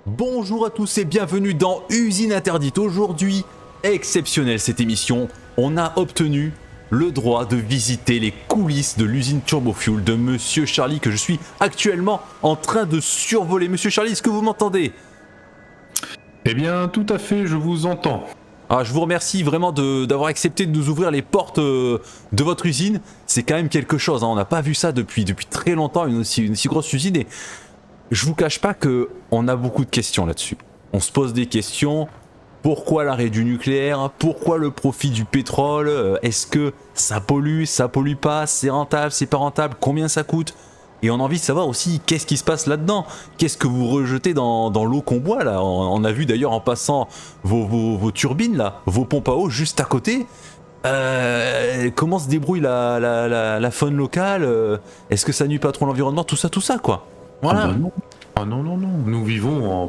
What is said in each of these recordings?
Bonjour à tous et bienvenue dans Usine Interdite. Aujourd'hui, exceptionnelle cette émission, on a obtenu le droit de visiter les coulisses de l'usine Turbofuel de Monsieur Charlie que je suis actuellement en train de survoler. Monsieur Charlie, est-ce que vous m'entendez? Eh bien, tout à fait, je vous entends. Ah, je vous remercie vraiment d'avoir accepté de nous ouvrir les portes de votre usine. C'est quand même quelque chose, hein. On n'a pas vu ça depuis très longtemps, une si grosse usine. Et je vous cache pas qu'on a beaucoup de questions là-dessus. On se pose des questions. Pourquoi l'arrêt du nucléaire? Pourquoi le profit du pétrole? Est-ce que ça pollue pas? C'est rentable? C'est pas rentable? Combien ça coûte? Et on a envie de savoir aussi qu'est-ce qui se passe là-dedans. Qu'est-ce que vous rejetez dans l'eau qu'on boit là? On a vu d'ailleurs en passant vos turbines là, vos pompes à eau juste à côté. Comment se débrouille la faune locale? Est-ce que ça nuit pas trop l'environnement? Tout ça quoi. Voilà. Ah bah non. Ah non, nous vivons en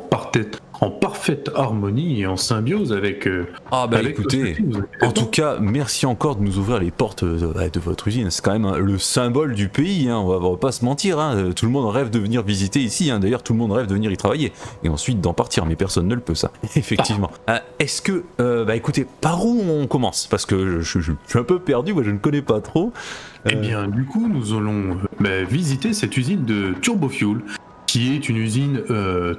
parfaite harmonie et en symbiose avec... écoutez, en tout cas, merci encore de nous ouvrir les portes de votre usine. C'est quand même le symbole du pays, hein. On va pas se mentir, hein. Tout le monde rêve de venir visiter ici, hein. D'ailleurs tout le monde rêve de venir y travailler et ensuite d'en partir, mais personne ne le peut ça, effectivement. Est-ce que, écoutez, par où on commence? Parce que je suis un peu perdu, moi je ne connais pas trop. Eh bien, du coup, nous allons visiter cette usine de Turbofuel, qui est une usine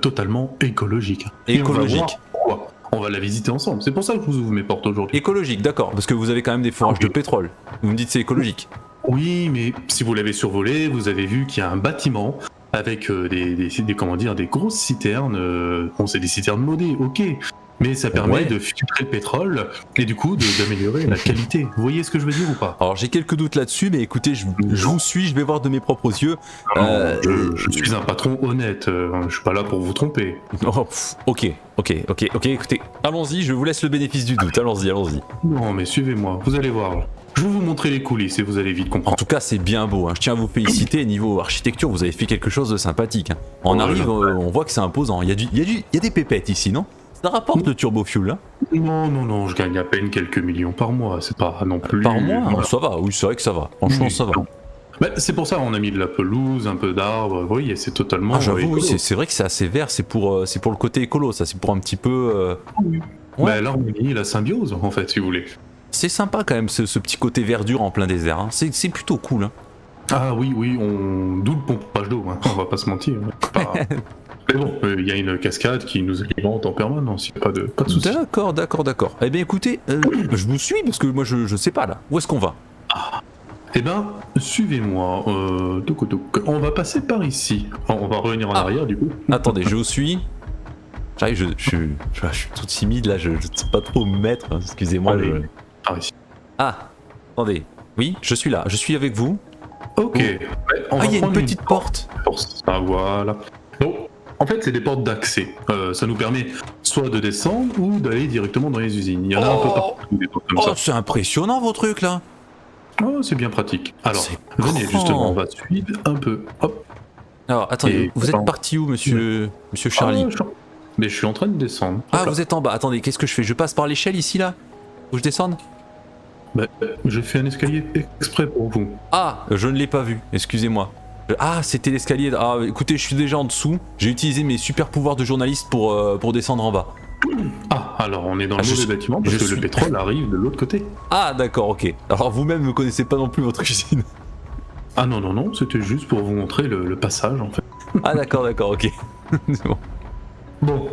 totalement écologique. Écologique. Et on va voir pourquoi. On va la visiter ensemble. C'est pour ça que je vous ouvre mes portes aujourd'hui. Écologique, d'accord, parce que vous avez quand même des forages de pétrole. Vous me dites c'est écologique. Oui, mais si vous l'avez survolé, vous avez vu qu'il y a un bâtiment avec des grosses citernes. Bon, c'est des citernes modées, ok. Mais ça permet de filtrer le pétrole et du coup d'améliorer la qualité. Vous voyez ce que je veux dire ou pas? Alors j'ai quelques doutes là-dessus, mais écoutez, je vous suis, je vais voir de mes propres yeux. Je suis un patron honnête, je suis pas là pour vous tromper. Oh, ok, écoutez, allons-y, je vous laisse le bénéfice du doute, allons-y. Non mais suivez-moi, vous allez voir. Je vais vous montrer les coulisses et vous allez vite En comprendre. tout cas, c'est bien beau, hein. Je tiens à vous féliciter, niveau architecture, vous avez fait quelque chose de sympathique, hein. On arrive, on voit que c'est imposant, il y a des pépettes ici, non? Ça rapporte le Turbofuel, hein? Non, je gagne à peine quelques millions par mois, c'est pas non plus... Par mois? Voilà. Ça va, oui, c'est vrai que ça va, franchement ça va. C'est pour ça qu'on a mis de la pelouse, un peu d'arbres, vous voyez, c'est totalement... Ah j'avoue, oui, c'est vrai que c'est assez vert, c'est pour le côté écolo, ça, c'est pour un petit peu... l'harmonie, la symbiose, en fait, si vous voulez. C'est sympa quand même, ce petit côté verdure en plein désert, hein. C'est plutôt cool, hein. Ah oui, d'où le pompage d'eau, hein. On va pas se mentir. Mais bon, il y a une cascade qui nous alimente en permanence, il n'y a pas de soucis. D'accord. Eh bien écoutez, je vous suis parce que moi je sais pas là. Où est-ce qu'on va? Eh ben, suivez-moi. On va passer par ici. On va revenir en arrière du coup. Attendez, je vous suis. J'arrive, je suis tout timide là, je ne sais pas trop me mettre, hein. Excusez-moi. Par ici. Ah, attendez. Oui, je suis là, je suis avec vous. Ok. Il y a une petite porte. Ah voilà. Donc, en fait, c'est des portes d'accès. Ça nous permet soit de descendre ou d'aller directement dans les usines. Il y en a un peu partout, des portes comme ça. C'est impressionnant vos trucs là. Oh, c'est bien pratique. Alors, venez justement, on va suivre un peu. Hop. Alors, attendez, vous êtes parti où, monsieur Charlie? Mais je suis en train de descendre. Ah, vous êtes en bas. Attendez, qu'est-ce que je fais? Je passe par l'échelle ici là? Faut que je descende? J'ai fait un escalier exprès pour vous. Ah, je ne l'ai pas vu, excusez-moi. Ah, c'était l'escalier. Ah, écoutez, je suis déjà en dessous. J'ai utilisé mes super pouvoirs de journaliste pour descendre en bas. Ah, alors on est dans le mauvais bâtiment parce que le pétrole arrive de l'autre côté. Ah, d'accord, ok. Alors vous-même ne connaissez pas non plus votre usine. Ah non, c'était juste pour vous montrer le passage en fait. Ah, d'accord, ok. C'est bon. Bon.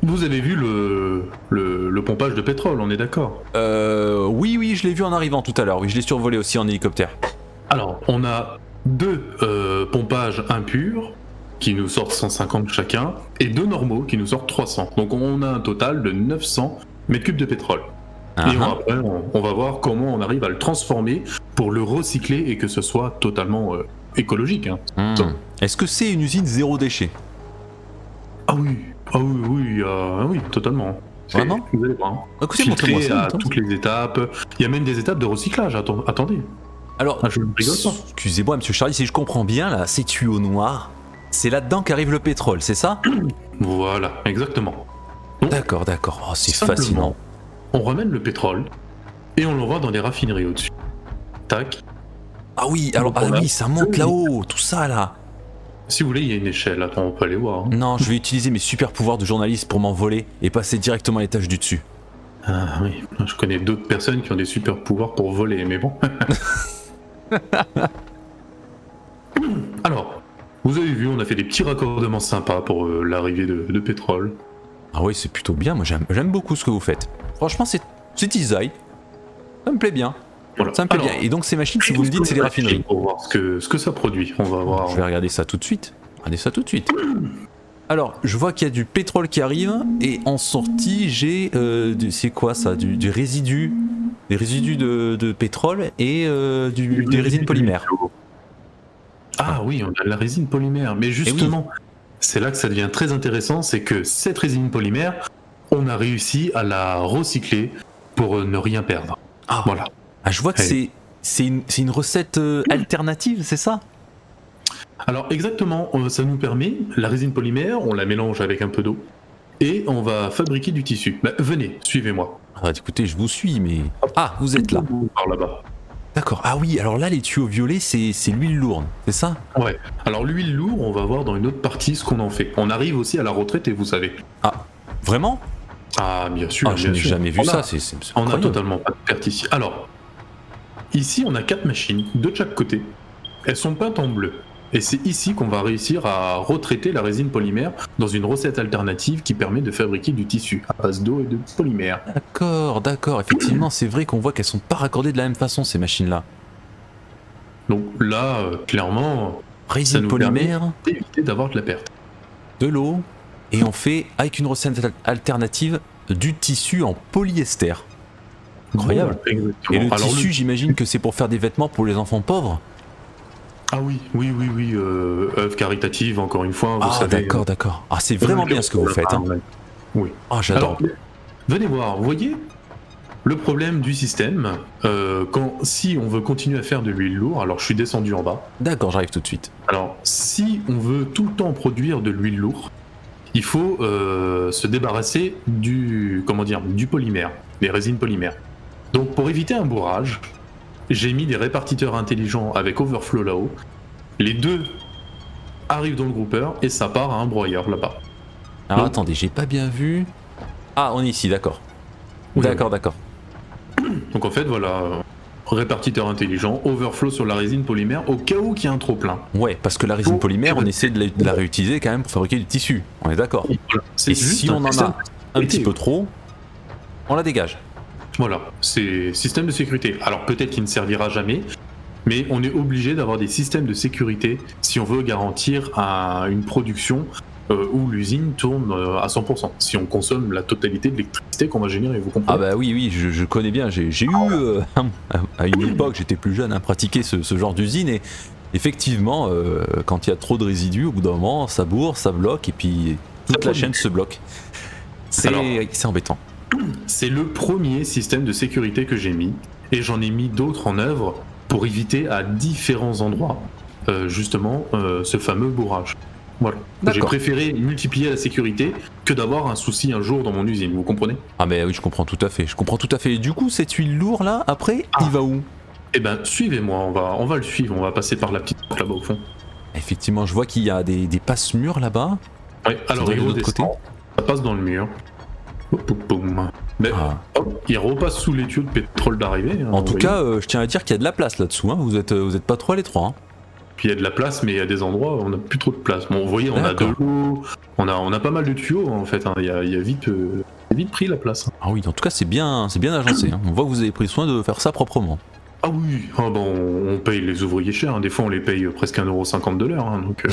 Vous avez vu le pompage de pétrole, on est d'accord? Oui, je l'ai vu en arrivant tout à l'heure. Oui, je l'ai survolé aussi en hélicoptère. Alors, on a deux pompages impurs qui nous sortent 150 chacun et deux normaux qui nous sortent 300. Donc on a un total de 900 mètres cubes de pétrole. Et après, on va voir comment on arrive à le transformer pour le recycler et que ce soit totalement écologique. Hein. Est-ce que c'est une usine zéro déchet? Oui, totalement. Vraiment? Vous allez voir. Écoutez, montrez-moi ça. À toutes les étapes. Il y a même des étapes de recyclage. Attendez. Alors, je ne rigole pas. Excusez-moi, monsieur Charlie, si je comprends bien, là, ces tuyaux noirs, c'est là-dedans qu'arrive le pétrole, c'est ça? Voilà, exactement. Donc, d'accord. Oh, c'est fascinant. On ramène le pétrole et on l'envoie dans des raffineries au-dessus. Tac. Ah oui, alors oui, ça monte là-haut, tout ça là. Si vous voulez, il y a une échelle, attends, on peut aller voir. Hein. Non, je vais utiliser mes super pouvoirs de journaliste pour m'envoler et passer directement à l'étage du dessus. Ah oui, je connais d'autres personnes qui ont des super pouvoirs pour voler, mais bon. Alors, vous avez vu, on a fait des petits raccordements sympas pour l'arrivée de pétrole. Ah oui, c'est plutôt bien, moi j'aime beaucoup ce que vous faites. Franchement, c'est design. Ça me plaît bien. Voilà. Ça me plaît Alors, bien. Et donc ces machines, si vous me dites, c'est des raffineries. Pour voir ce que ça produit, on va voir. Je vais regarder ça tout de suite. Alors, je vois qu'il y a du pétrole qui arrive, et en sortie, j'ai... c'est quoi ça, des résidus de pétrole et des résines polymères. Ah oui, on a de la résine polymère. Mais justement, c'est là que ça devient très intéressant, c'est que cette résine polymère, on a réussi à la recycler pour ne rien perdre. Ah, voilà. Ah, je vois que c'est une recette alternative, c'est ça? Alors exactement, ça nous permet, la résine polymère, on la mélange avec un peu d'eau, et on va fabriquer du tissu. Bah, venez, suivez-moi. Ah, écoutez, je vous suis, mais... Ah, vous êtes là. Par là-bas. D'accord. Ah oui, alors là, les tuyaux violets, c'est l'huile lourde, c'est ça? Ouais. Alors l'huile lourde, on va voir dans une autre partie ce qu'on en fait. On arrive aussi à la retraite, et vous savez. Ah, vraiment? Ah, bien sûr. Ah, je n'ai jamais vu ça, c'est on a incroyable. totalement pas de perte ici. Alors, ici, on a 4 machines, de chaque côté. Elles sont peintes en bleu. Et c'est ici qu'on va réussir à retraiter la résine polymère dans une recette alternative qui permet de fabriquer du tissu à base d'eau et de polymère. D'accord. Effectivement, c'est vrai qu'on voit qu'elles sont pas raccordées de la même façon, ces machines-là. Donc là, clairement, ça Résine nous polymère, permet d'éviter d'avoir de la perte. de l'eau, et on fait, avec une recette alternative, du tissu en polyester. Incroyable. Voilà, exactement. Et le Alors, tissu, j'imagine que c'est pour faire des vêtements pour les enfants pauvres. Ah oui, œuvre caritative, encore une fois, vous savez. D'accord. Ah, c'est vraiment bien ce que vous faites. Hein. Oui. Ah, j'adore. Alors, venez voir, vous voyez le problème du système, si on veut continuer à faire de l'huile lourde, alors je suis descendu en bas. D'accord, j'arrive tout de suite. Alors, si on veut tout le temps produire de l'huile lourde, il faut se débarrasser du polymère, des résines polymères. Donc, pour éviter un bourrage, j'ai mis des répartiteurs intelligents avec overflow là-haut. Les deux arrivent dans le groupeur et ça part à un broyeur là-bas. Alors Donc- attendez, j'ai pas bien vu. Ah, on est ici, d'accord. Oui, D'accord. Donc en fait, voilà, répartiteur intelligent, overflow sur la résine polymère au cas où qu'il y a un trop plein. Ouais, parce que la résine Bon, polymère, on essaie de la réutiliser quand même pour fabriquer du tissu. On est d'accord. C'est Et juste si on en système a un petit peu trop, on la dégage. Voilà, c'est système de sécurité. Alors peut-être qu'il ne servira jamais, mais on est obligé d'avoir des systèmes de sécurité si on veut garantir une production où l'usine tourne à 100%. Si on consomme la totalité de l'électricité qu'on va générer, vous comprenez? Ah bah oui, je connais bien. J'ai eu, à une époque, j'étais plus jeune, pratiqué ce genre d'usine et effectivement, quand il y a trop de résidus, au bout d'un moment, ça bourre, ça bloque et puis toute la chaîne se bloque. C'est embêtant. C'est le premier système de sécurité que j'ai mis, et j'en ai mis d'autres en œuvre pour éviter à différents endroits, justement, ce fameux bourrage. Voilà. J'ai D'accord. préféré multiplier la sécurité que d'avoir un souci un jour dans mon usine, vous comprenez? Ah mais oui, je comprends tout à fait. Et du coup, cette huile lourde là, après, il va où? Eh ben, suivez-moi, on va le suivre, on va passer par la petite porte là-bas au fond. Effectivement, je vois qu'il y a des passe-murs là-bas. Ouais, alors doit il aller de l'autre redescend, ça passe dans le mur. Mais Ah. hop, il repasse sous les tuyaux de pétrole d'arrivée. En tout cas, je tiens à dire qu'il y a de la place là-dessous. Hein. Vous êtes pas trop à l'étroit. Hein. Puis il y a de la place, mais il y a des endroits où on n'a plus trop de place. Bon, vous voyez, on a de l'eau, on a pas mal de tuyaux en fait. Hein. Il y a vite pris la place. Ah oui, en tout cas, c'est bien agencé. Hein. On voit que vous avez pris soin de faire ça proprement. Ah oui, on paye les ouvriers cher. Hein. Des fois, on les paye presque 1,50€ de l'heure. Hein. Donc,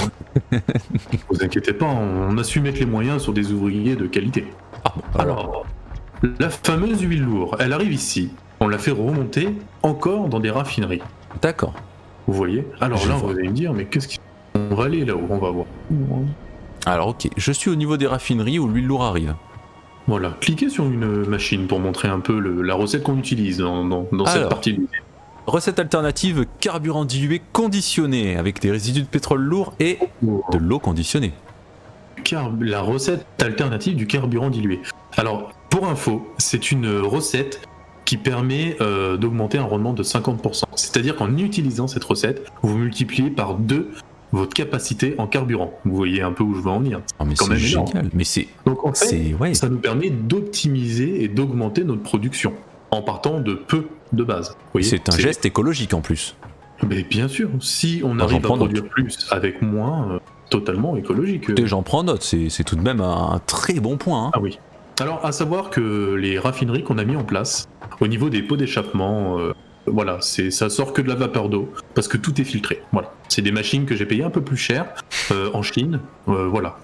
vous inquiétez pas, on a su mettre les moyens sur des ouvriers de qualité. Ah, bon, Alors, la fameuse huile lourde, elle arrive ici. On la fait remonter encore dans des raffineries. D'accord. Vous voyez? Alors Je là, vois. vous allez me dire, mais qu'est-ce qu'il... On va aller là-haut, on va voir. Alors ok, je suis au niveau des raffineries où l'huile lourde arrive. Voilà, cliquez sur une machine pour montrer un peu la recette qu'on utilise dans cette Alors. partie. Recette alternative, carburant dilué conditionné avec des résidus de pétrole lourd et de l'eau conditionnée. La recette alternative du carburant dilué. Alors, pour info, c'est une recette qui permet d'augmenter un rendement de 50%. C'est-à-dire qu'en utilisant cette recette, vous multipliez par 2 votre capacité en carburant. Vous voyez un peu où je veux en venir. Oh, mais quand c'est même énorme. génial. Mais c'est. Donc en fait, C'est. Ouais. ça nous permet d'optimiser et d'augmenter notre production en partant de peu de base. Vous voyez, C'est un geste écologique en plus. Mais bien sûr, si on Moi, j'en arrive à prends note. produire plus avec moins, totalement écologique. Écoutez, j'en prends note, c'est tout de même un très bon point. Hein. Ah oui. Alors, à savoir que les raffineries qu'on a mis en place, au niveau des pots d'échappement, voilà, ça sort que de la vapeur d'eau, parce que tout est filtré. Voilà. C'est des machines que j'ai payées un peu plus cher en Chine. Voilà.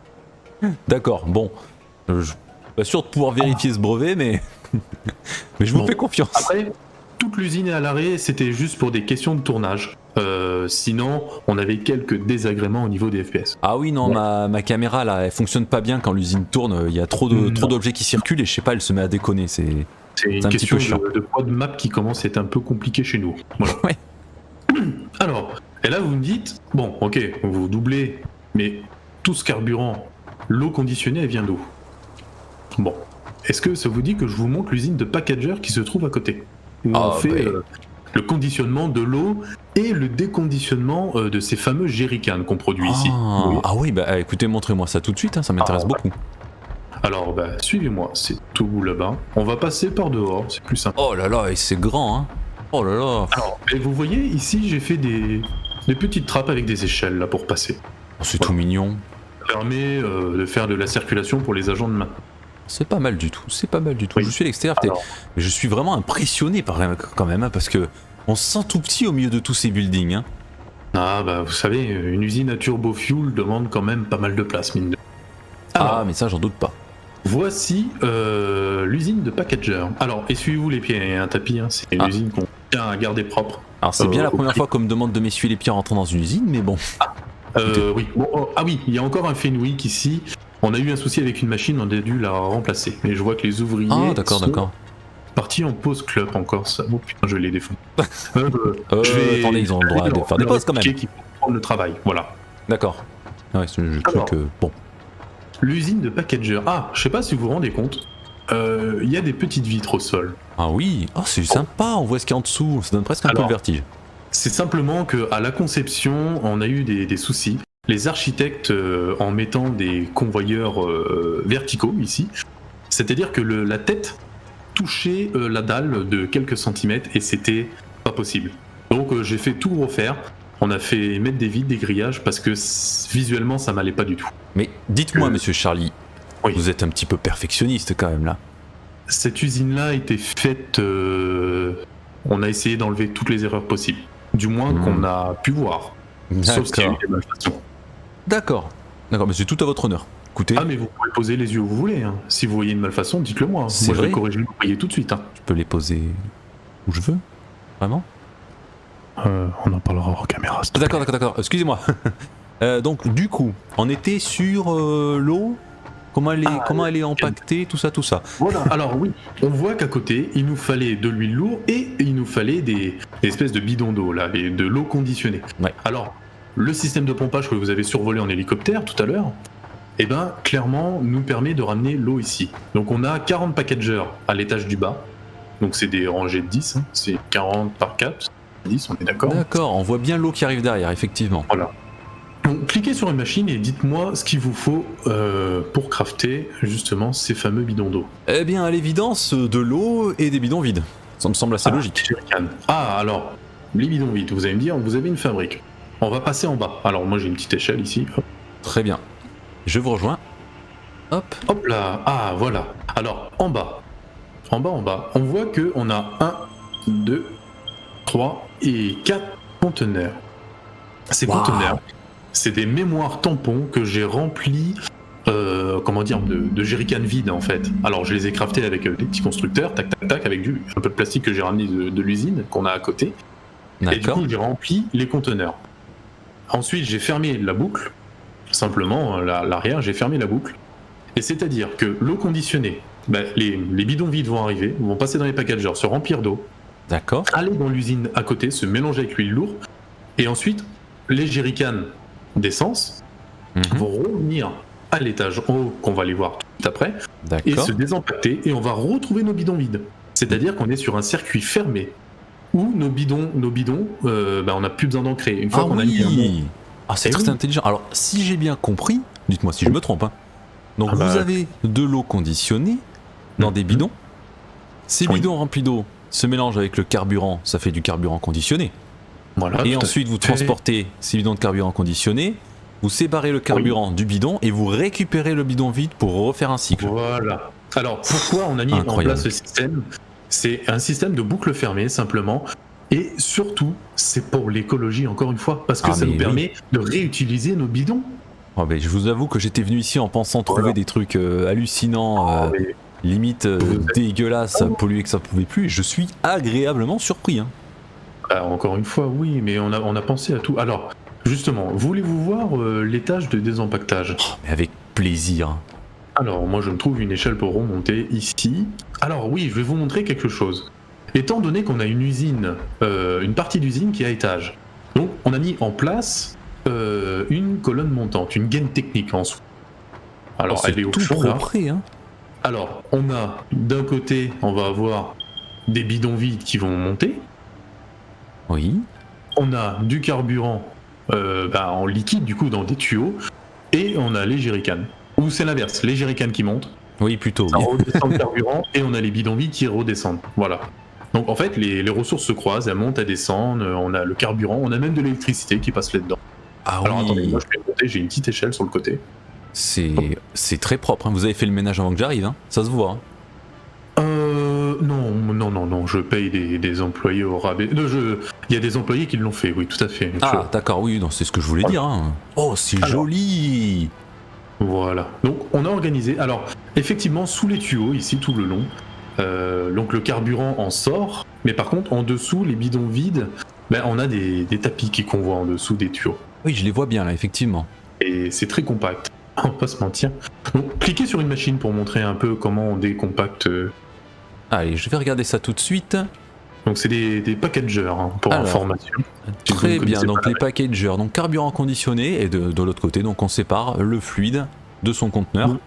D'accord, bon. Je suis pas sûr de pouvoir vérifier ce brevet, mais. mais je vous Bon. fais confiance. Après, toute l'usine est à l'arrêt, c'était juste pour des questions de tournage. Sinon, on avait quelques désagréments au niveau des FPS. Ah oui, non, Ouais. ma caméra là, elle fonctionne pas bien quand l'usine tourne. Il y a trop d'objets qui circulent et je sais pas, elle se met à déconner. C'est C'est un une petit peu question chiant. de poids de map qui commence à être un peu compliqué chez nous. Voilà. Ouais. Alors, et là vous me dites, bon, ok, vous doublez, mais tout ce carburant, l'eau conditionnée, elle vient d'où? Bon, est-ce que ça vous dit que je vous montre l'usine de Packager qui se trouve à côté? Où on fait le conditionnement de l'eau et le déconditionnement de ces fameux jerrycans qu'on produit ici. Vous voyez. Ah oui, bah écoutez, montrez-moi ça tout de suite, hein, ça m'intéresse beaucoup. Alors, bah, suivez-moi, c'est tout là-bas. On va passer par dehors, c'est plus simple. Oh là là, et c'est grand, hein. Oh là là. Alors, et vous voyez, ici, j'ai fait des petites trappes avec des échelles là pour passer. Oh, c'est tout mignon. Ça permet de faire de la circulation pour les agents de main. C'est pas mal du tout, c'est pas mal du tout. Oui. Je suis à l'extérieur, Alors. je suis vraiment impressionné par quand même, hein, parce que on se sent tout petit au milieu de tous ces buildings. Hein. Ah bah vous savez, une usine à turbo fuel demande quand même pas mal de place, mine de. Alors, Mais ça, j'en doute pas. voici l'usine de Packager. Alors, essuyez-vous les pieds, il y a un tapis, hein, c'est une usine qu'on tient à garder propre. Alors, c'est bien la au première prix. fois qu'on me demande de m'essuyer les pieds en rentrant dans une usine, mais bon. Oui. Bon, ah oui, il y a encore un Fenwick ici. On a eu un souci avec une machine, on a dû la remplacer. Mais je vois que les ouvriers Ah, d'accord, sont d'accord. partis en pause club encore. Ça. Oh putain, je vais les défendre. Attendez, ils ont le droit de faire des pauses quand même. Qui vont prendre le travail, voilà. D'accord. Ouais, je crois Alors. que. Bon. L'usine de Packager. Ah, je sais pas si vous vous rendez compte. Il y a des petites vitres au sol. Ah oui, oh, c'est sympa, on voit ce qu'il y a en dessous, ça donne presque un peu Alors. le vertige. C'est simplement qu'à la conception, on a eu des soucis. Les architectes, en mettant des convoyeurs verticaux ici, c'est-à-dire que la tête touchait la dalle de quelques centimètres et c'était pas possible. Donc j'ai fait tout refaire. On a fait mettre des vitres, des grillages parce que visuellement ça m'allait pas du tout. Mais dites-moi, Que- monsieur Charlie, Oui. vous êtes un petit peu perfectionniste quand même là. Cette usine-là a été faite. On a essayé d'enlever toutes les erreurs possibles, du moins qu'on a pu voir. Sauf s'il y a eu D'accord. des malfaçons. D'accord, mais c'est tout à votre honneur. Écoutez, Ah mais vous pouvez poser les yeux où vous voulez. Hein. Si vous voyez une malfaçon, dites-le moi. C'est Moi je vais vrai corriger le courrier tout de suite. Hein. je peux les poser où je veux. Vraiment? On en parlera hors caméra. s'il te D'accord, excusez-moi. Donc du coup, on était sur l'eau. Comment elle est empaquetée, tout ça. plaît. Voilà. Alors oui, on voit qu'à côté, il nous fallait de l'huile lourde et il nous fallait des espèces de bidons d'eau là, de l'eau conditionnée. Ouais. Alors le système de pompage que vous avez survolé en hélicoptère tout à l'heure, eh ben clairement nous permet de ramener l'eau ici. Donc on a 40 packagers à l'étage du bas. Donc c'est des rangées de 10, hein. C'est 40 par 4, 10, on est d'accord. D'accord, on voit bien l'eau qui arrive derrière, effectivement. Voilà. Donc cliquez sur une machine et dites-moi ce qu'il vous faut pour crafter justement ces fameux bidons d'eau. Eh bien, à l'évidence, de l'eau et des bidons vides. Ça me semble assez logique. Jerrycan. Ah alors, les bidons vides, vous allez me dire, vous avez une fabrique. On va passer en bas. Alors moi j'ai une petite échelle ici. Hop, Très bien. Je vous rejoins. Hop. hop là, ah voilà. Alors en bas, on voit que on a 1, 2, 3 et 4 conteneurs. Ces Waouh. conteneurs, c'est des mémoires tampons que j'ai remplis de jerrycan vides en fait. Alors je les ai craftés avec des petits constructeurs, tac tac tac, avec un peu de plastique que j'ai ramené de l'usine qu'on a à côté. Et du D'accord. coup j'ai rempli les conteneurs. Ensuite j'ai fermé la boucle, simplement l'arrière, j'ai fermé la boucle. Et c'est-à-dire que l'eau conditionnée, les bidons vides vont arriver, vont passer dans les packagers, se remplir d'eau, D'accord. aller dans l'usine à côté, se mélanger avec l'huile lourde, et ensuite les jerrycans d'essence Mhm. vont revenir à l'étage en haut, qu'on va aller voir tout après, et D'accord. se désempaqueter, et on va retrouver nos bidons vides. C'est-à-dire qu'on est sur un circuit fermé, où nos bidons, on n'a plus besoin d'en créer. Une fois Ah qu'on a mis un oui. Ah, c'est Eh très oui. intelligent. Alors, si j'ai bien compris, dites-moi si je me trompe, hein. Donc, Ah vous bah, avez de l'eau conditionnée dans des bidons. Ces Oui. bidons remplis d'eau se mélangent avec le carburant, ça fait du carburant conditionné. Voilà. Et tout à ensuite, vous fait. transportez ces bidons de carburant conditionné, vous séparez le carburant du bidon et vous récupérez le bidon vide pour refaire un cycle. Voilà. Alors, pourquoi on a mis en Incroyable. place ce système? C'est un système de boucle fermée, simplement. Et surtout, c'est pour l'écologie, encore une fois, parce que Ah, ça mais nous permet de réutiliser nos bidons. Oh, ben, je vous avoue que j'étais venu ici en pensant trouver Voilà. des trucs hallucinants, Mais limite Vous êtes- dégueulasses, pollués que ça pouvait plus. Et je suis agréablement surpris. Hein. encore une fois, oui, mais on a pensé à tout. Alors, justement, voulez-vous voir l'étage de désempaquetage? Mais avec plaisir. Alors, moi, je me trouve une échelle pour remonter ici. Alors, oui, je vais vous montrer quelque chose. Étant donné qu'on a une usine, une partie d'usine qui est à étage, donc on a mis en place une colonne montante, une gaine technique en soi. Alors, Oh, elle est au tout fond, là. propre, hein. Alors, on a d'un côté, on va avoir des bidons vides qui vont monter. Oui. On a du carburant en liquide, du coup, dans des tuyaux. Et on a les jerrycans. Ou c'est l'inverse, les jerrycans qui montent, Oui, plutôt. ça Oui. redescend le carburant, et on a les bidons vides qui redescendent. Voilà. Donc en fait, les ressources se croisent, elles montent, elles descendent, on a le carburant, on a même de l'électricité qui passe là-dedans. Ah Alors attendez, oui, moi je vais monter, j'ai une petite échelle sur le côté. c'est très propre. Hein. Vous avez fait le ménage avant que j'arrive, hein. Ça se voit. Hein. Non, je paye des employés au rabais. Il y a des employés qui l'ont fait, oui, tout à fait. Ah, d'accord, oui, non, c'est ce que je voulais dire. Hein. Oh, c'est Alors. joli. Voilà. Donc on a organisé. Alors effectivement, sous les tuyaux, ici tout le long, donc le carburant en sort, mais par contre en dessous, les bidons vides, on a des tapis qui convoient en dessous des tuyaux. Oui, je les vois bien là, effectivement. Et c'est très compact. On va pas se mentir. Donc cliquez sur une machine pour montrer un peu comment on décompacte. Allez, je vais regarder ça tout de suite. Donc c'est des packagers hein, pour Alors, information. Si vous Très ne bien, connaissez donc pas les packagers, donc carburant conditionné, et de l'autre côté, donc on sépare le fluide de son conteneur. Oui.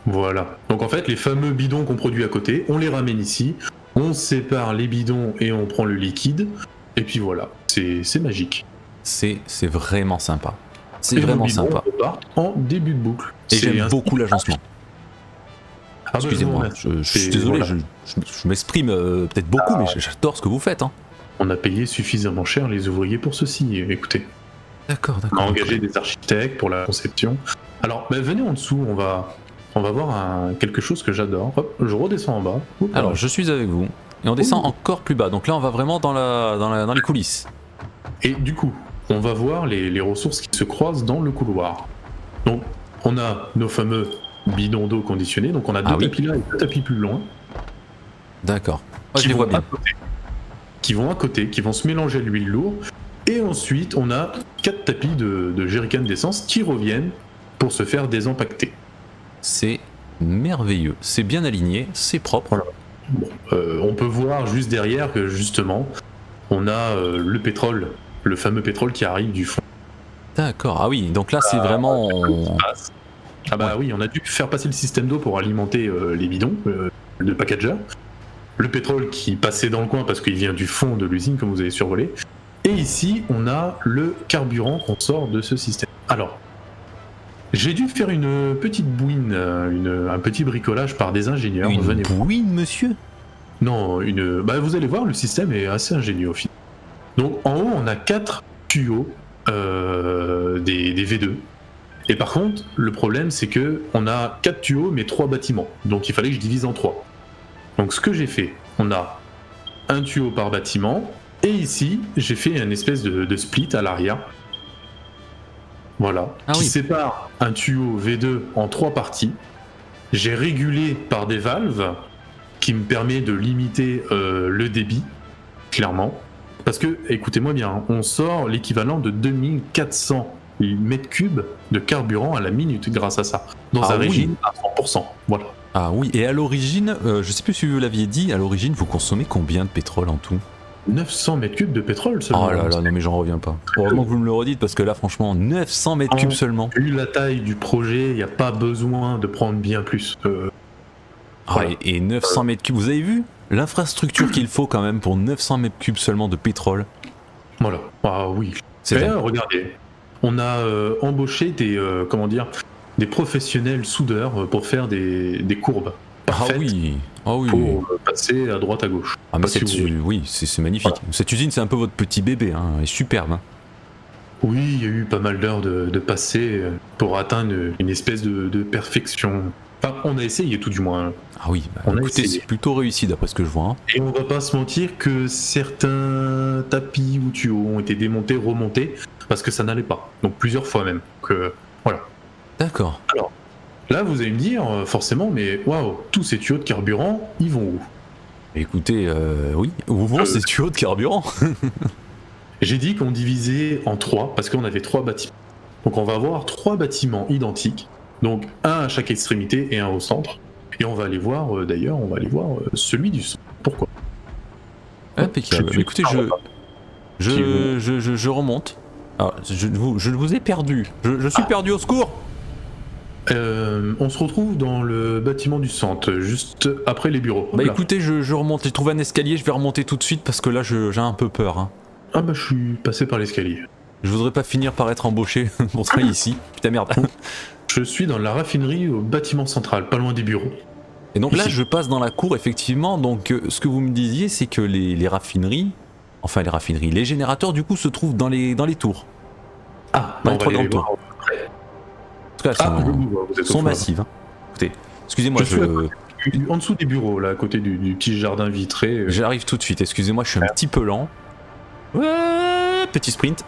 Voilà. Donc en fait, les fameux bidons qu'on produit à côté, on les ramène ici, on sépare les bidons et on prend le liquide. Et puis voilà, c'est magique. C'est vraiment sympa. C'est Et nos vraiment bidons sympa. repartent en début de boucle. Et C'est j'aime un- beaucoup l'agencement. Ah bah, je vous Excusez-moi, remercie. je suis Et désolé, voilà. je m'exprime peut-être beaucoup, mais j'adore ce que vous faites. Hein. On a payé suffisamment cher les ouvriers pour ceci. Écoutez, D'accord, on a engagé des architectes pour la conception. Alors, venez en dessous, on va voir quelque chose que j'adore. Hop, je redescends en bas. Hop, Alors, je suis avec vous. Et on descend Ouh. encore plus bas. Donc là, on va vraiment dans les coulisses. Et du coup, on va voir les ressources qui se croisent dans le couloir. Donc, on a nos fameux bidons d'eau conditionnés. Donc, on a deux Ah oui. tapis là et deux tapis plus loin. D'accord. Moi, je qui les vois vont bien. à côté, qui vont à côté, qui vont se mélanger à l'huile lourde. Et ensuite, on a 4 tapis de jerrycan d'essence qui reviennent pour se faire désempaqueter. C'est merveilleux. C'est bien aligné, c'est propre. Voilà. Bon, on peut voir juste derrière que justement, on a le pétrole, le fameux pétrole qui arrive du fond. D'accord. Ah oui, donc là, c'est vraiment. Ah bah oui, on a dû faire passer le système d'eau pour alimenter les bidons, le packager. Le pétrole qui passait dans le coin parce qu'il vient du fond de l'usine, comme vous avez survolé. Et ici, on a le carburant qu'on sort de ce système. Alors, j'ai dû faire une petite bouine, un petit bricolage par des ingénieurs. Une Venez voir. bouine, monsieur. Non, vous allez voir, le système est assez ingénieux au final. Donc, en haut, on a 4 tuyaux des V2. Et par contre, le problème, c'est que on a 4 tuyaux, mais 3 bâtiments. Donc, il fallait que je divise en 3. Donc, ce que j'ai fait, on a un tuyau par bâtiment. Et ici, j'ai fait une espèce de split à l'arrière. Voilà. Ah qui oui. sépare un tuyau V2 en 3 parties. J'ai régulé par des valves qui me permet de limiter le débit, clairement. Parce que, écoutez-moi bien, on sort l'équivalent de 2400 mètres cubes de carburant à la minute grâce à ça. Dans Ah un oui. régime à 100%. Voilà. Ah oui, et à l'origine, je sais plus si vous l'aviez dit, à l'origine, vous consommez combien de pétrole en tout? 900 mètres cubes de pétrole seulement. Oh là là, non mais j'en reviens pas. Heureusement que vous me le redites parce que là, franchement, 900 mètres cubes seulement. Vu la taille du projet, il n'y a pas besoin de prendre bien plus. Ah, Voilà. et 900 mètres cubes, vous avez vu l'infrastructure qu'il faut quand même pour 900 mètres cubes seulement de pétrole? Voilà. Ah oui. C'est Mais, vrai. regardez. on a embauché des professionnels soudeurs pour faire des courbes parfaites Ah oui. pour passer à droite à gauche. Ah mais Pas si vous voulez. oui, c'est magnifique. Voilà. Cette usine, c'est un peu votre petit bébé, hein. Elle est superbe. Hein. Oui, il y a eu pas mal d'heures de passer pour atteindre une espèce de perfection. Enfin, on a essayé tout du moins. Ah oui, bah, On a écoutez, essayé. c'est plutôt réussi d'après ce que je vois. Hein. Et on va pas se mentir que certains tapis ou tuyaux ont été démontés, remontés, parce que ça n'allait pas. Donc plusieurs fois même. Donc, voilà. D'accord. Là, vous allez me dire, forcément, mais waouh, tous ces tuyaux de carburant, ils vont où? Écoutez, oui, où vont ces tuyaux de carburant? J'ai dit qu'on divisait en 3, parce qu'on avait 3 bâtiments. Donc on va avoir 3 bâtiments identiques, donc un à chaque extrémité et un au centre. Et on va aller voir, celui du centre. Pourquoi? Impeccable. Je- Écoutez, je remonte. Alors, je vous ai perdu. Je suis perdu, au secours. On se retrouve dans le bâtiment du centre, juste après les bureaux. Hop Bah là. écoutez, je remonte. J'ai trouvé un escalier, je vais remonter tout de suite parce que là, j'ai un peu peur. Hein. Ah bah je suis passé par l'escalier. Je voudrais pas finir par être embauché pour travailler ici. Putain merde. Je suis dans la raffinerie au bâtiment central, pas loin des bureaux. Et donc là, Ici. je passe dans la cour, effectivement. Donc, ce que vous me disiez, c'est que les raffineries, les générateurs, du coup, se trouvent dans les tours. Ah, Dans on les va trois aller les grandes voir. tours. En tout cas, Ah, je vous vois, vous êtes au sont fond, là. massives. Hein. Écoutez, excusez-moi, Je suis en dessous des bureaux, là, à côté du petit jardin vitré. j'arrive tout de suite. Excusez-moi, je suis un petit peu lent. Ouais, petit sprint.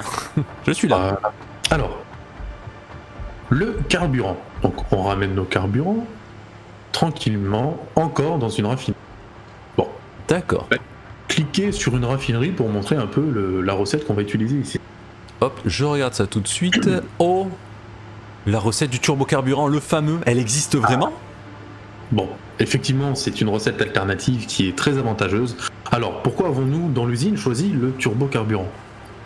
Je suis là. Voilà. Alors, le carburant. Donc, on ramène nos carburants tranquillement, encore dans une raffinerie. D'accord. Cliquez sur une raffinerie pour montrer un peu la recette qu'on va utiliser ici. Hop, je regarde ça tout de suite. Oh, la recette du turbocarburant, le fameux, elle existe vraiment? Bon, effectivement, c'est une recette alternative qui est très avantageuse. Alors, pourquoi avons-nous dans l'usine choisi le turbocarburant?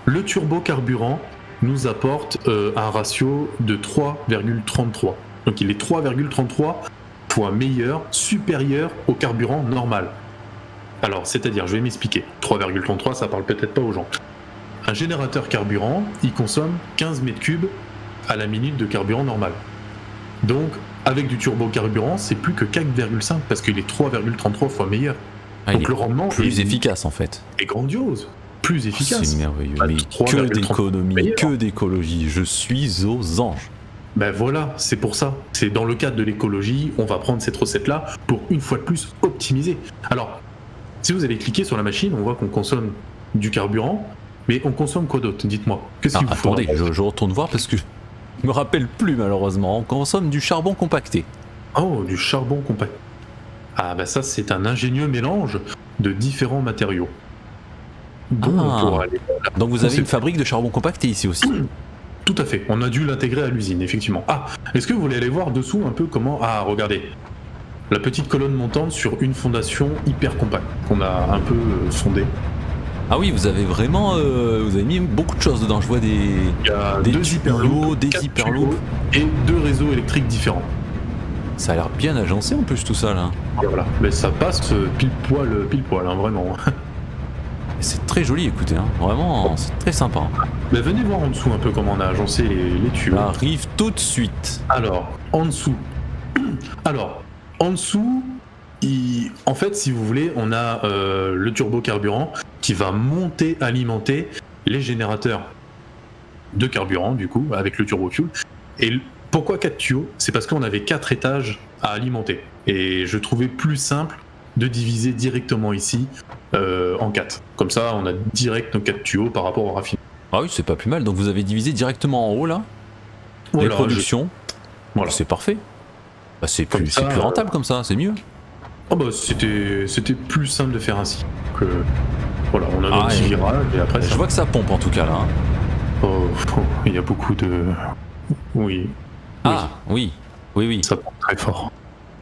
Le turbocarburant nous apporte un ratio de 3,33. Donc il est 3,33 fois meilleur, supérieur au carburant normal. Alors, c'est-à-dire, je vais m'expliquer. 3,33, ça parle peut-être pas aux gens. Un générateur carburant, il consomme 15 mètres cubes à la minute de carburant normal. Donc, avec du turbocarburant, c'est plus que 4,5 parce qu'il est 3,33 fois meilleur. Ah, Donc il est le rendement plus est efficace en fait. grandiose, plus efficace. C'est merveilleux. Bah, Mais 3,33 que d'économie, meilleur. que d'écologie. Je suis aux anges. Ben voilà, c'est pour ça. C'est dans le cadre de l'écologie, on va prendre cette recette-là pour une fois de plus optimiser. Alors, si vous allez cliquer sur la machine, on voit qu'on consomme du carburant, mais on consomme quoi d'autre? Dites-moi. Qu'est-ce Ah, qu'il vous faut? attendez, je retourne voir parce que je me rappelle plus malheureusement. On consomme du charbon compacté. Oh, du charbon compact. Ah bah ça, c'est un ingénieux mélange de différents matériaux. Donc, Ah. on pourra aller- Donc vous avez C'est- une fabrique de charbon compacté ici aussi. Tout à fait, on a dû l'intégrer à l'usine, effectivement. Ah, est-ce que vous voulez aller voir dessous un peu comment... Ah, regardez. La petite colonne montante sur une fondation hyper compacte qu'on a un peu sondée. Ah oui, vous avez vraiment, vous avez mis beaucoup de choses dedans. Je vois des Il y a Des deux tuyaux, hyperloops, des 4 hyperloops. tuyaux et 2 réseaux électriques différents. Ça a l'air bien agencé en plus tout ça là. Et voilà, mais ça passe pile poil, hein, vraiment. C'est très joli, écoutez, hein. Vraiment, c'est très sympa. Mais venez voir en dessous un peu comment on a agencé les tuyaux. Arrive tout de suite. Alors, en dessous. En fait, si vous voulez, on a le turbocarburant qui va monter, alimenter les générateurs de carburant, du coup, avec le turbofuel. Et pourquoi 4 tuyaux? C'est parce qu'on avait 4 étages à alimenter. Et je trouvais plus simple de diviser directement ici en 4. Comme ça, on a direct nos 4 tuyaux par rapport au raffinement. Ah oui, c'est pas plus mal. Donc vous avez divisé directement en haut là les Voilà, productions. Voilà. C'est parfait. Bah, c'est Comme plus, ça, c'est plus rentable comme ça, c'est mieux. Oh bah, c'était plus simple de faire ainsi. Que, voilà, on a Ah, notre petit et- virage et après Je ça... vois que ça pompe en tout cas là. Hein. Oh, il y a beaucoup de... Oui, Ah oui, oui, oui. ça pompe très fort.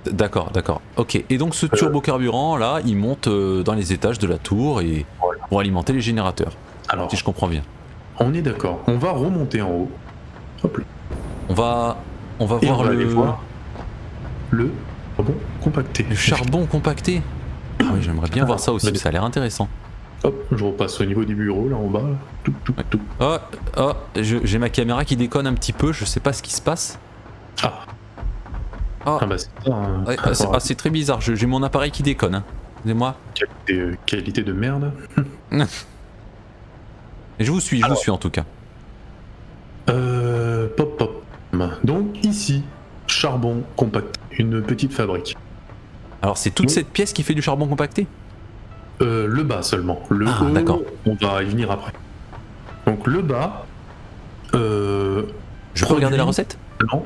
D'accord, d'accord. Ok. Et donc ce turbocarburant là, il monte dans les étages de la tour et Voilà. pour alimenter les générateurs. Alors, Si je comprends bien. on est d'accord. On va remonter en haut. Hop là. On va Et voir on va le aller voir le charbon compacté. charbon compacté. Ah oui, j'aimerais bien voir ça aussi. Mais- Ça a l'air intéressant. Hop, je repasse au niveau des bureaux, là en bas. Là. Tout. Oh, j'ai ma caméra qui déconne un petit peu, je sais pas ce qui se passe. Ah. Oh. Ah bah c'est ça. Hein. Ouais, c'est très bizarre, j'ai mon appareil qui déconne. Hein. Excusez-moi. Qualité de merde. Et je vous suis en tout cas. Pop. Donc ici, charbon compacté, une petite fabrique. Alors c'est toute cette pièce qui fait du charbon compacté? Le bas seulement. Le haut, d'accord. On va y venir après. Donc le bas. Je peux regarder la recette? Non,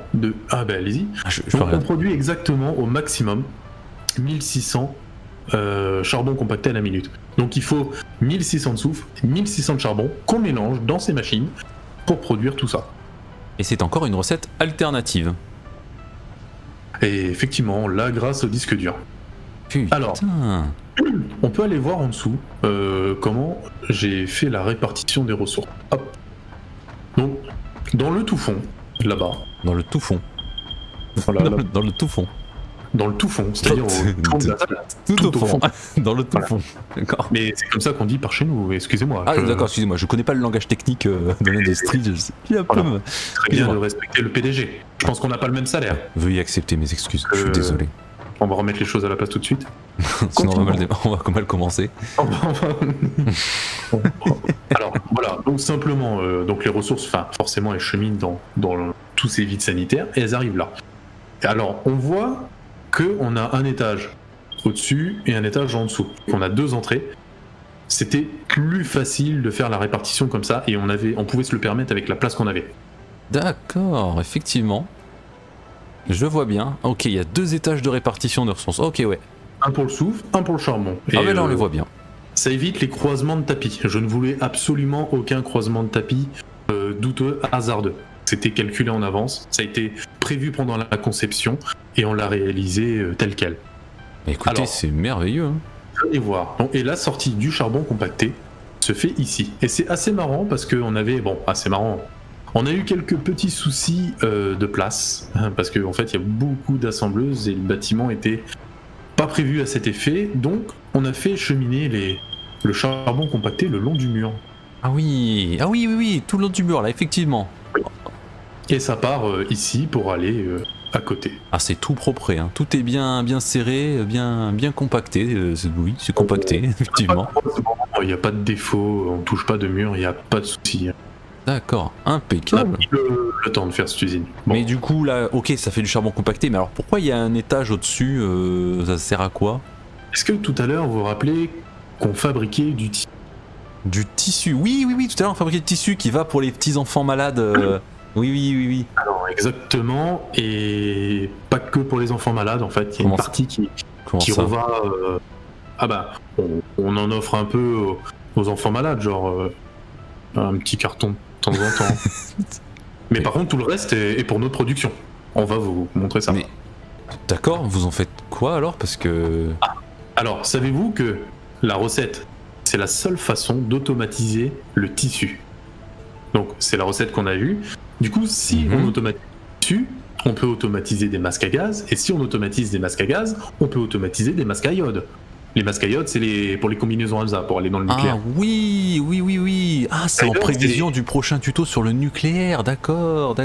Ah bah allez-y. On produit exactement au maximum 1600 charbon compacté à la minute. Donc il faut 1600 de soufre, 1600 de charbon qu'on mélange dans ces machines pour produire tout ça. Et c'est encore une recette alternative. Et effectivement, là grâce au disque dur. Putain. Alors, on peut aller voir en dessous comment j'ai fait la répartition des ressources. Hop. Donc, dans le tout fond, là-bas. Dans le tout fond. Voilà, dans le tout fond. Dans le tout fond, c'est-à-dire tout au fond. Dans le tout voilà. fond. D'accord. Mais c'est comme ça qu'on dit par chez nous, excusez-moi. Ah d'accord, excusez-moi, je connais pas le langage technique de l'industrie, je sais un peu. Très bien de respecter le PDG. Je pense qu'on n'a pas le même salaire. Veuillez accepter mes excuses, je suis désolé. On va remettre les choses à la place tout de suite. Sinon on va mal commencer. Alors voilà, donc simplement, donc les ressources, forcément elles cheminent dans tous ces vides sanitaires et elles arrivent là. Et alors on voit qu'on a un étage au-dessus et un étage en dessous. On a 2 entrées. C'était plus facile de faire la répartition comme ça et on pouvait se le permettre avec la place qu'on avait. D'accord, effectivement. Je vois bien. Ok, il y a 2 étages de répartition de ressources. Ok, ouais. Un pour le soufre, un pour le charbon. Ah mais là on les voit bien. Ça évite les croisements de tapis. Je ne voulais absolument aucun croisement de tapis douteux, hasardeux. C'était calculé en avance, ça a été prévu pendant la conception et on l'a réalisé tel quel. Écoutez, c'est merveilleux. Hein. Allez voir. Donc, et la sortie du charbon compacté se fait ici. Et c'est assez marrant parce qu'on avait... On a eu quelques petits soucis de place, parce qu'en fait il y a beaucoup d'assembleuses et le bâtiment était pas prévu à cet effet, donc on a fait cheminer le charbon compacté le long du mur. Ah oui, tout le long du mur là, effectivement. Et ça part ici pour aller à côté. Ah c'est tout propre, hein. Tout est bien serré, bien compacté, oui c'est compacté, effectivement. Il n'y a pas de défaut, on touche pas de mur, il n'y a pas de souci. D'accord, impeccable. Le temps de faire cette usine. Bon. Mais du coup là, ok, ça fait du charbon compacté, mais alors pourquoi il y a un étage au-dessus, ça sert à quoi? Est-ce que tout à l'heure vous vous rappelez qu'on fabriquait du tissu? Du tissu, oui, tout à l'heure on fabriquait du tissu qui va pour les petits enfants malades. Oui. Alors exactement, et pas que pour les enfants malades en fait, il y a une partie qui reva... on en offre un peu aux enfants malades, genre un petit carton de temps en temps. Mais par contre tout le reste est pour notre production. On va vous montrer ça. Mais... D'accord, vous en faites quoi alors? Parce que... Alors, savez-vous que la recette, c'est la seule façon d'automatiser le tissu. Donc c'est la recette qu'on a vue. Du coup, si on automatise le tissu, on peut automatiser des masques à gaz, et si on automatise des masques à gaz, on peut automatiser des masques à iode. Les masques à iode, c'est pour les combinaisons ALSA, pour aller dans le nucléaire. Ah oui. Ah, c'est en prévision du prochain tuto sur le nucléaire, d'accord.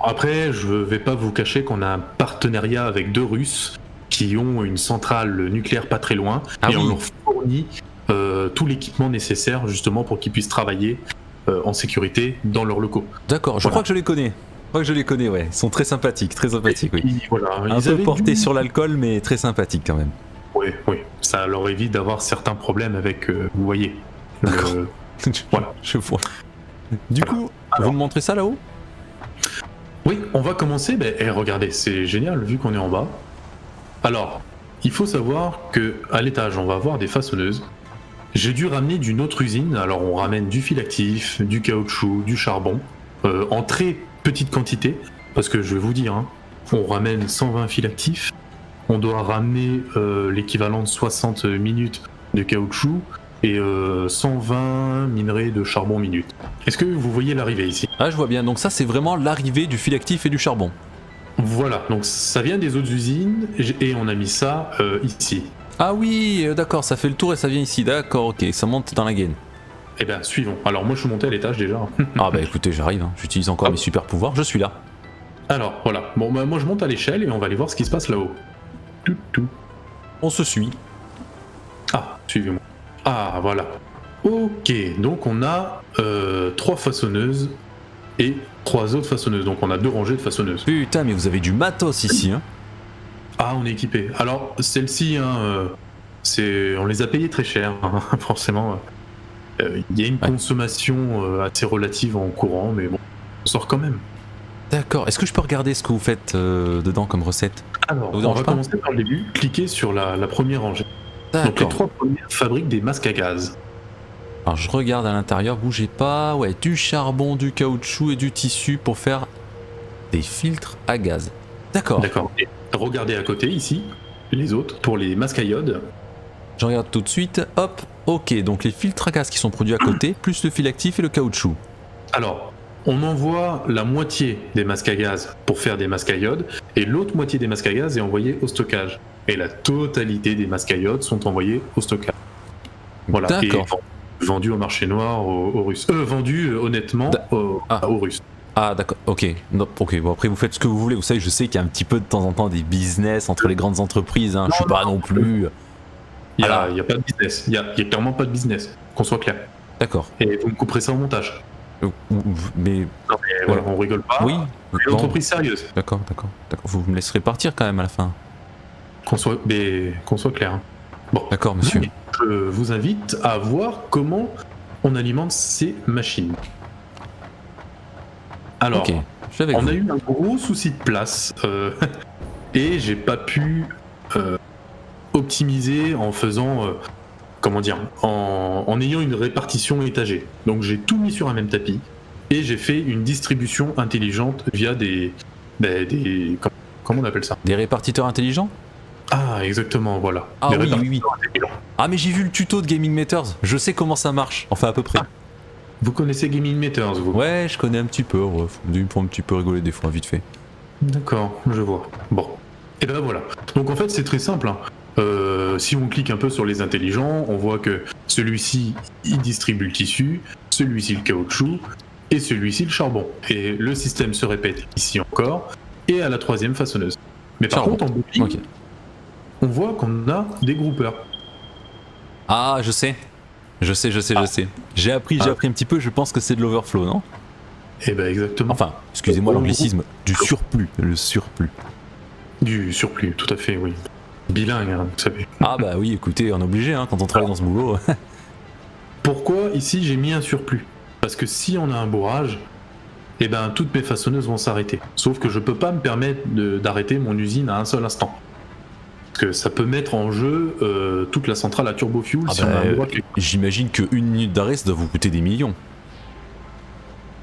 Après, je vais pas vous cacher qu'on a un partenariat avec 2 Russes qui ont une centrale nucléaire pas très loin, et on leur fournit tout l'équipement nécessaire justement pour qu'ils puissent travailler en sécurité dans leurs locaux. D'accord, je crois que je les connais. Ouais. Ils sont très sympathiques, oui. Voilà, un peu portés sur l'alcool, mais très sympathiques quand même. Oui. Ça leur évite d'avoir certains problèmes avec, vous voyez. Voilà, je vois. Du coup, vous me montrez ça là-haut? Oui, on va commencer. Regardez, c'est génial vu qu'on est en bas. Alors, il faut savoir que à l'étage, on va avoir des façonneuses. J'ai dû ramener d'une autre usine. Alors, on ramène du fil actif, du caoutchouc, du charbon, en très petite quantité, parce que je vais vous dire, on ramène 120 fils actifs. On doit ramener l'équivalent de 60 minutes de caoutchouc et 120 minerais de charbon minute. Est-ce que vous voyez l'arrivée ici? Ah, je vois bien. Donc ça, c'est vraiment l'arrivée du fil actif et du charbon. Voilà, donc ça vient des autres usines et on a mis ça ici. Ah oui, d'accord, ça fait le tour et ça vient ici. D'accord, ok, ça monte dans la gaine. Eh bien, suivons. Alors, moi, je suis monté à l'étage déjà. Ah bah écoutez, j'arrive, hein. J'utilise encore mes super pouvoirs, je suis là. Alors, voilà. Bon, bah, moi, je monte à l'échelle et on va aller voir ce qui se passe là-haut. Tout. On se suit. Ah, suivez-moi. Ah, voilà. Ok, donc on a 3 façonneuses et 3 autres façonneuses. Donc on a 2 rangées de façonneuses. Putain, mais vous avez du matos ici, hein. Ah, on est équipé. Alors, celles-ci, hein, on les a payées très cher, hein, forcément. Il y a une consommation assez relative en courant, mais bon, on sort quand même. D'accord, est-ce que je peux regarder ce que vous faites dedans comme recette? Alors, vous on dérange va pas commencer par le début. Cliquez sur la première rangée. Donc les D'accord. 3 premières fabriquent des masques à gaz. Alors je regarde à l'intérieur, bougez pas. Ouais, du charbon, du caoutchouc et du tissu pour faire des filtres à gaz. D'accord. D'accord. Et regardez à côté, ici, les autres, pour les masques à iode. Je regarde tout de suite. Hop, ok. Donc les filtres à gaz qui sont produits à côté, plus le fil actif et le caoutchouc. Alors, on envoie la moitié des masques à gaz pour faire des masques à iode, et l'autre moitié des masques à gaz est envoyée au stockage. Et la totalité des masques à iode sont envoyés au stockage. Voilà. D'accord. Et vendus au marché noir aux Russes. Vendus honnêtement aux Russes. Ah d'accord, ok. Non, ok, bon après vous faites ce que vous voulez. Vous savez, je sais qu'il y a un petit peu de temps en temps des business entre les grandes entreprises. Hein. Je suis pas non plus... Il y a pas de business. Il y a clairement pas de business, qu'on soit clair. D'accord. Et vous me couperez ça au montage. Mais... Non mais voilà, on rigole pas. Oui. C'est une entreprise sérieuse. D'accord. Vous me laisserez partir quand même à la fin. Qu'on soit clair. Hein. Bon. D'accord, monsieur. Je vous invite à voir comment on alimente ces machines. Alors, okay, on a eu un gros souci de place et j'ai pas pu optimiser en faisant, en ayant une répartition étagée. Donc j'ai tout mis sur un même tapis et j'ai fait une distribution intelligente via des comment on appelle ça? Des répartiteurs intelligents? Ah, exactement, voilà. Ah oui. Ah mais j'ai vu le tuto de Gaming Meters, je sais comment ça marche, enfin à peu près. Vous connaissez Gaming Meters, vous? Ouais, je connais un petit peu, ouais. Ils me font un petit peu rigoler des fois, vite fait. D'accord, je vois. Bon, et ben voilà. Donc en fait c'est très simple. Hein. Si on clique un peu sur les intelligents, on voit que celui-ci il distribue le tissu, celui-ci le caoutchouc et celui-ci le charbon. Et le système se répète ici encore et à la 3e façonneuse. Mais par contre en boutique, on voit qu'on a des groupeurs. Ah, je sais. J'ai appris un petit peu, je pense que c'est de l'overflow, non? Eh ben exactement. Enfin, excusez-moi l'anglicisme, du surplus, le surplus. Du surplus, tout à fait, oui. Bilingue, hein, vous savez. Ah bah oui, écoutez, on est obligé, hein, quand on travaille dans ce boulot. Pourquoi ici j'ai mis un surplus? Parce que si on a un bourrage, eh ben toutes mes façonneuses vont s'arrêter. Sauf que je peux pas me permettre d'arrêter mon usine à un seul instant. Parce que ça peut mettre en jeu toute la centrale à turbofuel si on a un bourrage. J'imagine qu'une minute d'arrêt, ça doit vous coûter des millions.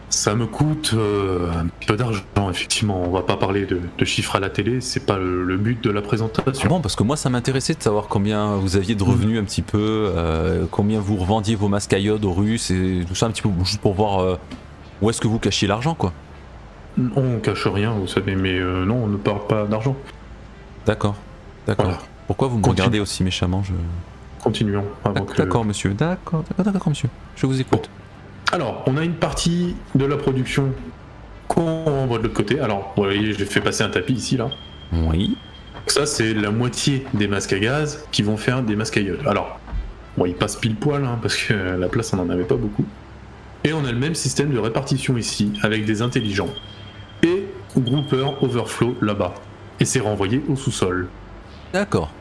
Ça me coûte un peu d'argent, effectivement. On va pas parler de chiffres à la télé, c'est pas le but de la présentation. Bon, parce que moi ça m'intéressait de savoir combien vous aviez de revenus un petit peu, combien vous revendiez vos masques à iode aux Russes et tout ça un petit peu, juste pour voir où est-ce que vous cachiez l'argent, quoi. On cache rien, vous savez, mais non, on ne parle pas d'argent. D'accord. Voilà. Pourquoi vous me regardez aussi méchamment? Continuons. D'accord, monsieur. D'accord, monsieur. Je vous écoute. Bon. Alors, on a une partie de la production qu'on renvoie de l'autre côté. Alors, vous voyez, j'ai fait passer un tapis ici, là. Oui. Ça, c'est la moitié des masques à gaz qui vont faire des masques à iode. Alors, bon, ils passent pile poil, hein, parce que la place, on n'en avait pas beaucoup. Et on a le même système de répartition ici, avec des intelligents. Et groupeur overflow là-bas. Et c'est renvoyé au sous-sol. D'accord.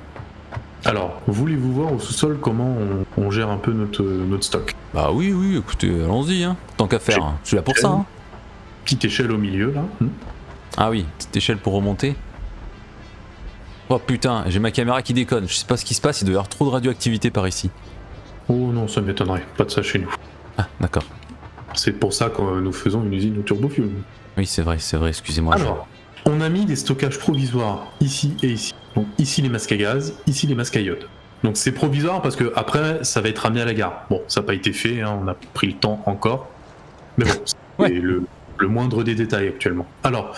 Alors, voulez-vous voir au sous-sol comment on gère un peu notre stock? Bah oui, écoutez, allons-y, hein. Tant qu'à faire, hein. Je suis là pour ça. Hein. Petite échelle au milieu, là. Ah oui, petite échelle pour remonter. Oh putain, j'ai ma caméra qui déconne, je sais pas ce qui se passe, il doit y avoir trop de radioactivité par ici. Oh non, ça m'étonnerait, pas de ça chez nous. Ah, d'accord. C'est pour ça que nous faisons une usine au turbofuel. Oui, c'est vrai, excusez-moi. Alors, on a mis des stockages provisoires ici et ici. Donc ici les masques à gaz, ici les masques à iode. Donc c'est provisoire parce que après ça va être ramené à la gare. Bon, ça n'a pas été fait, hein, on a pris le temps encore. Mais bon, c'est le moindre des détails actuellement. Alors,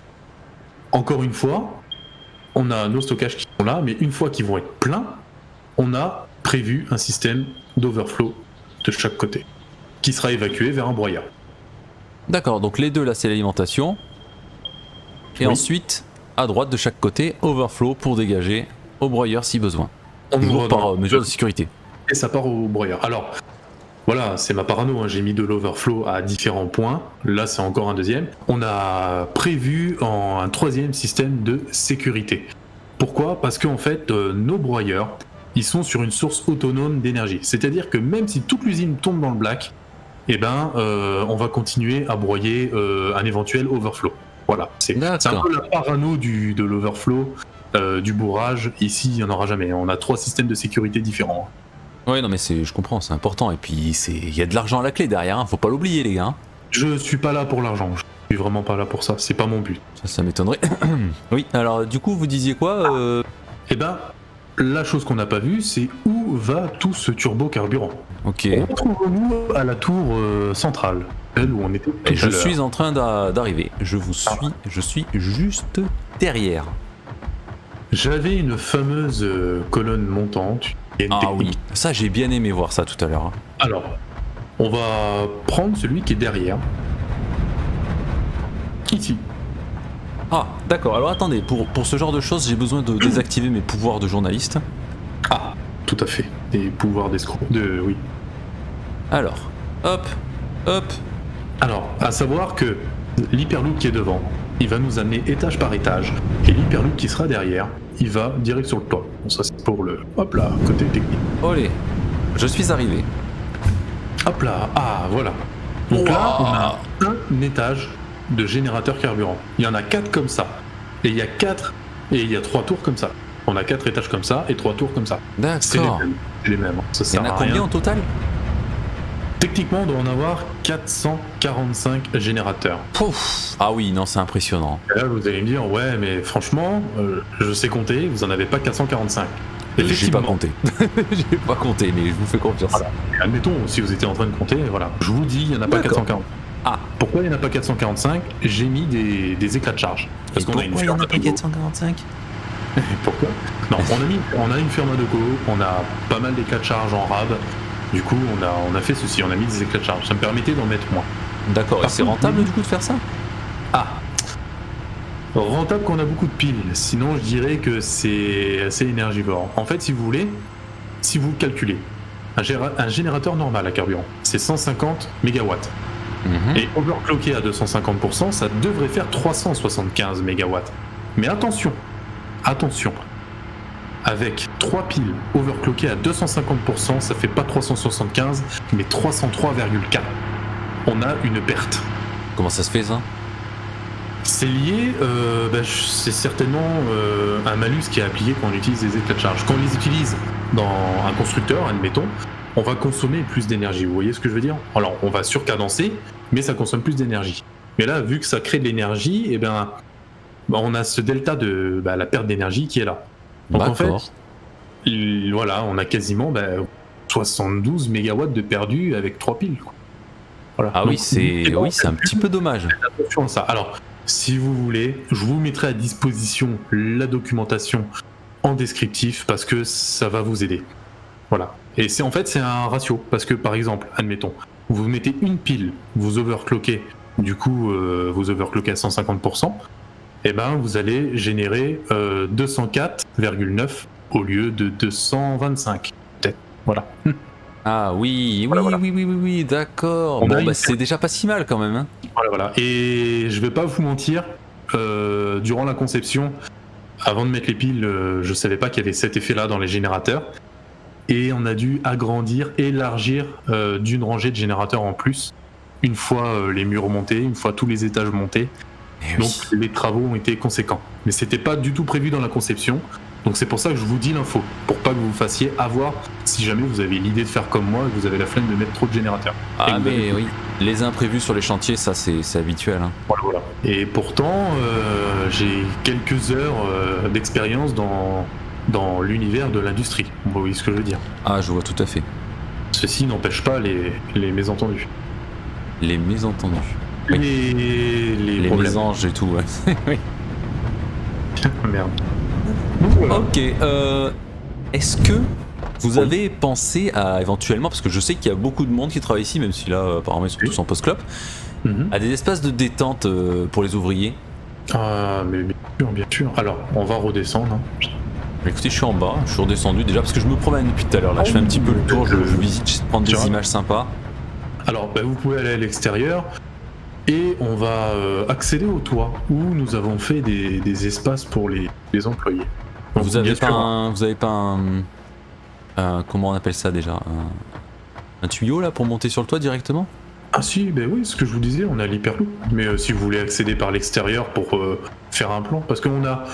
encore une fois, on a nos stockages qui sont là, mais une fois qu'ils vont être pleins, on a prévu un système d'overflow de chaque côté, qui sera évacué vers un broyeur. D'accord, donc les deux là c'est l'alimentation. Et Oui. ensuite, à droite de chaque côté, overflow pour dégager au broyeur si besoin. On Toujours ouvre par dans- mesure de sécurité. Et ça part au broyeur. Alors, voilà, c'est ma parano, hein, j'ai mis de l'overflow à différents points. Là, c'est encore un deuxième. On a prévu un troisième système de sécurité. Pourquoi ? Parce qu'en fait, nos broyeurs, ils sont sur une source autonome d'énergie. C'est-à-dire que même si toute l'usine tombe dans le black, eh ben, on va continuer à broyer un éventuel overflow. Voilà, c'est un D'accord. peu la parano de l'overflow, du bourrage. Ici, il n'y en aura jamais. On a 3 systèmes de sécurité différents. Ouais, non mais je comprends, c'est important. Et puis il y a de l'argent à la clé derrière, hein, faut pas l'oublier les gars. Hein. Je suis pas là pour l'argent. Je suis vraiment pas là pour ça. C'est pas mon but. Ça m'étonnerait. Oui, alors du coup vous disiez quoi Eh ben, la chose qu'on n'a pas vue, c'est où va tout ce turbo-carburant. Ok. Retrouvons-nous à la tour centrale, celle où on était tout Et je à l'heure. suis en train d'arriver. Je vous suis, je suis juste derrière. J'avais une fameuse colonne montante. Il y a une Ah technique. oui, ça j'ai bien aimé voir ça tout à l'heure. Hein. Alors, on va prendre celui qui est derrière. Ici. Ah, d'accord. Alors attendez, pour ce genre de choses, j'ai besoin de désactiver mes pouvoirs de journaliste. Ah, tout à fait. Des pouvoirs d'escroc. Oui. Alors, hop, hop. Alors, à savoir que l'hyperloop qui est devant, il va nous amener étage par étage, et l'hyperloop qui sera derrière, il va direct sur le toit. Bon, ça c'est pour le... Hop là, côté technique. Olé, je suis arrivé. Hop là, ah voilà. Donc là, Wow. on a un étage de générateur carburant. Il y en a 4 comme ça. Et il y a 4, et il y a 3 tours comme ça. On a 4 étages comme ça, et 3 tours comme ça. C'est les D'accord. mêmes. C'est les mêmes. Ça Il y sert en a à combien rien. en total? Techniquement, on doit en avoir 445 générateurs. Pouf. Ah oui, non, c'est impressionnant. Et là, vous allez me dire, ouais, mais franchement, je sais compter, vous en avez pas 445. J'ai pas Effectivement. compté. J'ai pas compté, mais je vous fais confiance. Voilà. Admettons, si vous étiez en train de compter, voilà. Je vous dis, il n'y en a pas D'accord. 440. Ah. Pourquoi il n'y en a pas 445 ? J'ai mis des éclats de charge. Parce qu'on a une Pourquoi il y en ferme a pas à Deco. 445? Pourquoi ? Non, on a une ferme à Deco, on a pas mal d'éclats de charge en rab. Du coup, on a fait ceci, on a mis des éclats de charge. Ça me permettait d'en mettre moins. D'accord, et Par c'est contre, rentable du coup de faire ça? Ah, rentable qu'on a beaucoup de piles. Sinon, je dirais que c'est assez énergivore. En fait, si vous voulez, si vous calculez, un générateur normal à carburant, c'est 150 MW. Mhm. Et overclocké à 250%, ça devrait faire 375 MW. Mais attention, attention. Avec 3 piles overclockées à 250%, ça fait pas 375, mais 303,4. On a une perte. Comment ça se fait ça? C'est lié, c'est certainement un malus qui est appliqué quand on utilise des éclats de charge. Quand on les utilise dans un constructeur, admettons, on va consommer plus d'énergie. Vous voyez ce que je veux dire ? Alors, on va surcadencer, mais ça consomme plus d'énergie. Mais là, vu que ça crée de l'énergie, eh ben, on a ce delta de la perte d'énergie qui est là. Donc en fait, D'accord. voilà, on a quasiment 72 mégawatts de perdu avec 3 piles. Quoi. Voilà. Ah oui, Donc, c'est un petit peu dommage. attention à ça. Alors, si vous voulez, je vous mettrai à disposition la documentation en descriptif parce que ça va vous aider. Voilà. Et c'est un ratio parce que par exemple, admettons, vous mettez une pile, vous overclockez, du coup vous overclockez à 150%, et ben vous allez générer 204,9 au lieu de 225 peut-être. Voilà. Ah oui, Voilà. oui, d'accord. On a Bon, une- c'est déjà pas si mal quand même. Hein. Voilà. Et je vais pas vous mentir, durant la conception, avant de mettre les piles, je savais pas qu'il y avait cet effet-là dans les générateurs. Et on a dû agrandir, élargir d'une rangée de générateurs en plus, une fois les murs montés, une fois tous les étages montés. Eh Donc oui. les travaux ont été conséquents. Mais c'était pas du tout prévu dans la conception. Donc c'est pour ça que je vous dis l'info, pour pas que vous vous fassiez avoir si jamais vous avez l'idée de faire comme moi et que vous avez la flemme de mettre trop de générateurs. Ah Et que vous avez- mais oui, les imprévus sur les chantiers, ça c'est habituel. Hein. Voilà. Et pourtant, j'ai quelques heures d'expérience dans l'univers de l'industrie. Vous voyez ce que je veux dire. Ah, je vois tout à fait. Ceci n'empêche pas les mésentendus. Les mésentendus. Oui. Les Les problèmes. mésanges et tout, ouais. Oui. Merde. Donc, voilà. Ok, est-ce que vous avez pensé à éventuellement, parce que je sais qu'il y a beaucoup de monde qui travaille ici, même si là apparemment ils sont tous en post-clop, à des espaces de détente pour les ouvriers? Ah, mais bien sûr. Alors, on va redescendre. Hein. Écoutez, je suis en bas, je suis redescendu déjà parce que je me promène depuis tout à l'heure là, je fais un petit peu le tour, je visite, j'essaie de prendre des images sympas. Alors, vous pouvez aller à l'extérieur et on va accéder au toit où nous avons fait des espaces pour les employés. Donc, Vous avez pas un comment on appelle ça déjà, un tuyau là pour monter sur le toit directement? Ah si, oui, ce que je vous disais, on a l'hyperloop. Mais si vous voulez accéder par l'extérieur pour faire un plan, parce qu'on a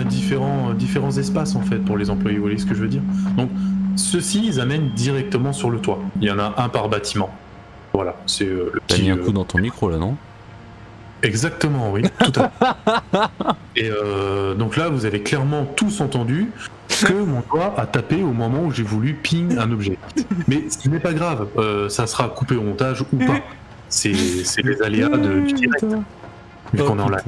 différents espaces en fait pour les employés, vous voyez ce que je veux dire. Donc ceux-ci, ils amènent directement sur le toit. Il y en a un par bâtiment. Voilà, c'est le petit... T'as mis un coup dans ton micro là, non? Exactement, oui, tout à fait. Et donc là, vous avez clairement tous entendu que mon doigt a tapé au moment où j'ai voulu ping un objet. Mais ce n'est pas grave, ça sera coupé au montage ou pas. C'est les aléas du direct. Vu qu'on est en live.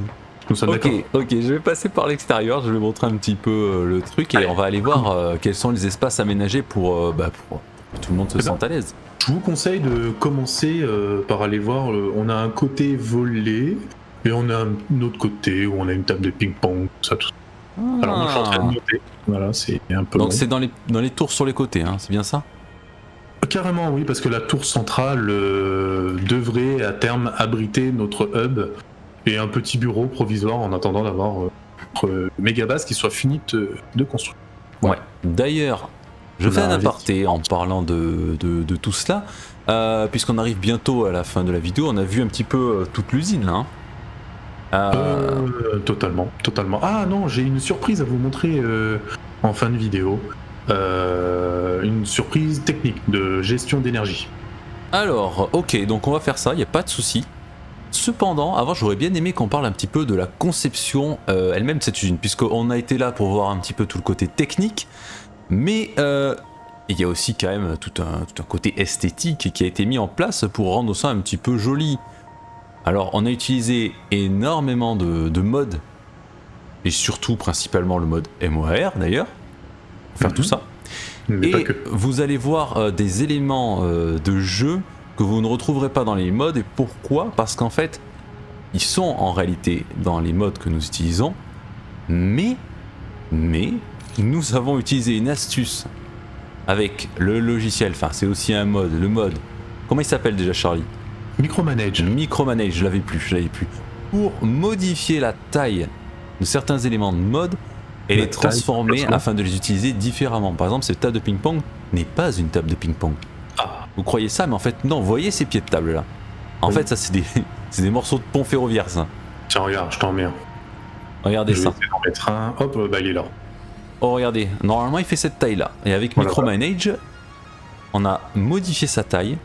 Nous sommes d'accord. Ok, je vais passer par l'extérieur, je vais montrer un petit peu le truc et on va aller voir quels sont les espaces aménagés pour que tout le monde se sente à l'aise. Je vous conseille de commencer par aller voir, on a un côté volé et on a un autre côté où on a une table de ping-pong, tout ça. Alors moi je suis en train de noter, voilà, c'est un peu... Donc c'est dans les tours sur les côtés, hein, c'est bien ça? Carrément oui, parce que la tour centrale devrait à terme abriter notre hub et un petit bureau provisoire en attendant d'avoir notre méga base qui soit finie de construire. Ouais, d'ailleurs... Je fais un aparté en parlant de tout cela, puisqu'on arrive bientôt à la fin de la vidéo, on a vu un petit peu toute l'usine là. Totalement. Ah non, j'ai une surprise à vous montrer en fin de vidéo. Une surprise technique de gestion d'énergie. Alors, ok, donc on va faire ça, il n'y a pas de souci. Cependant, avant j'aurais bien aimé qu'on parle un petit peu de la conception elle-même de cette usine, puisqu'on a été là pour voir un petit peu tout le côté technique. Mais il y a aussi quand même tout un côté esthétique qui a été mis en place pour rendre ça un petit peu joli. Alors on a utilisé énormément de modes, et surtout principalement le mode MOAR d'ailleurs, pour faire tout ça. Mais et vous allez voir des éléments de jeu que vous ne retrouverez pas dans les modes. Et pourquoi? Parce qu'en fait, ils sont en réalité dans les modes que nous utilisons, mais nous avons utilisé une astuce avec le logiciel, enfin c'est aussi un mode, le mode, comment il s'appelle déjà Charlie? Micromanage, je l'avais plus, pour modifier la taille de certains éléments de mode et les transformer afin de les utiliser différemment. Par exemple, cette table de ping-pong n'est pas une table de ping-pong. Vous croyez ça, mais en fait non, vous voyez ces pieds de table là? En fait ça c'est des morceaux de pont ferroviaire ça. Tiens regarde, je t'en mets un. Regardez ça. Je vais en mettre un, hop, il est là. Oh regardez, normalement il fait cette taille là, et avec Micromanage, on a modifié sa taille,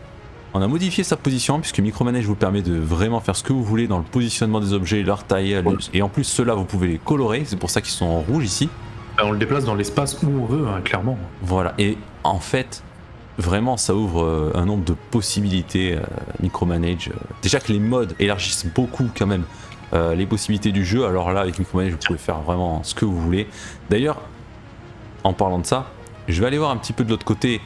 on a modifié sa position, puisque Micromanage vous permet de vraiment faire ce que vous voulez dans le positionnement des objets, leur taille, et en plus ceux-là vous pouvez les colorer, c'est pour ça qu'ils sont en rouge ici. On le déplace dans l'espace où on veut, hein, clairement. Voilà, et en fait, vraiment ça ouvre un nombre de possibilités, Micromanage. Déjà que les modes élargissent beaucoup quand même les possibilités du jeu, alors là avec Micromanage vous pouvez faire vraiment ce que vous voulez. D'ailleurs, en parlant de ça, je vais aller voir un petit peu de l'autre côté.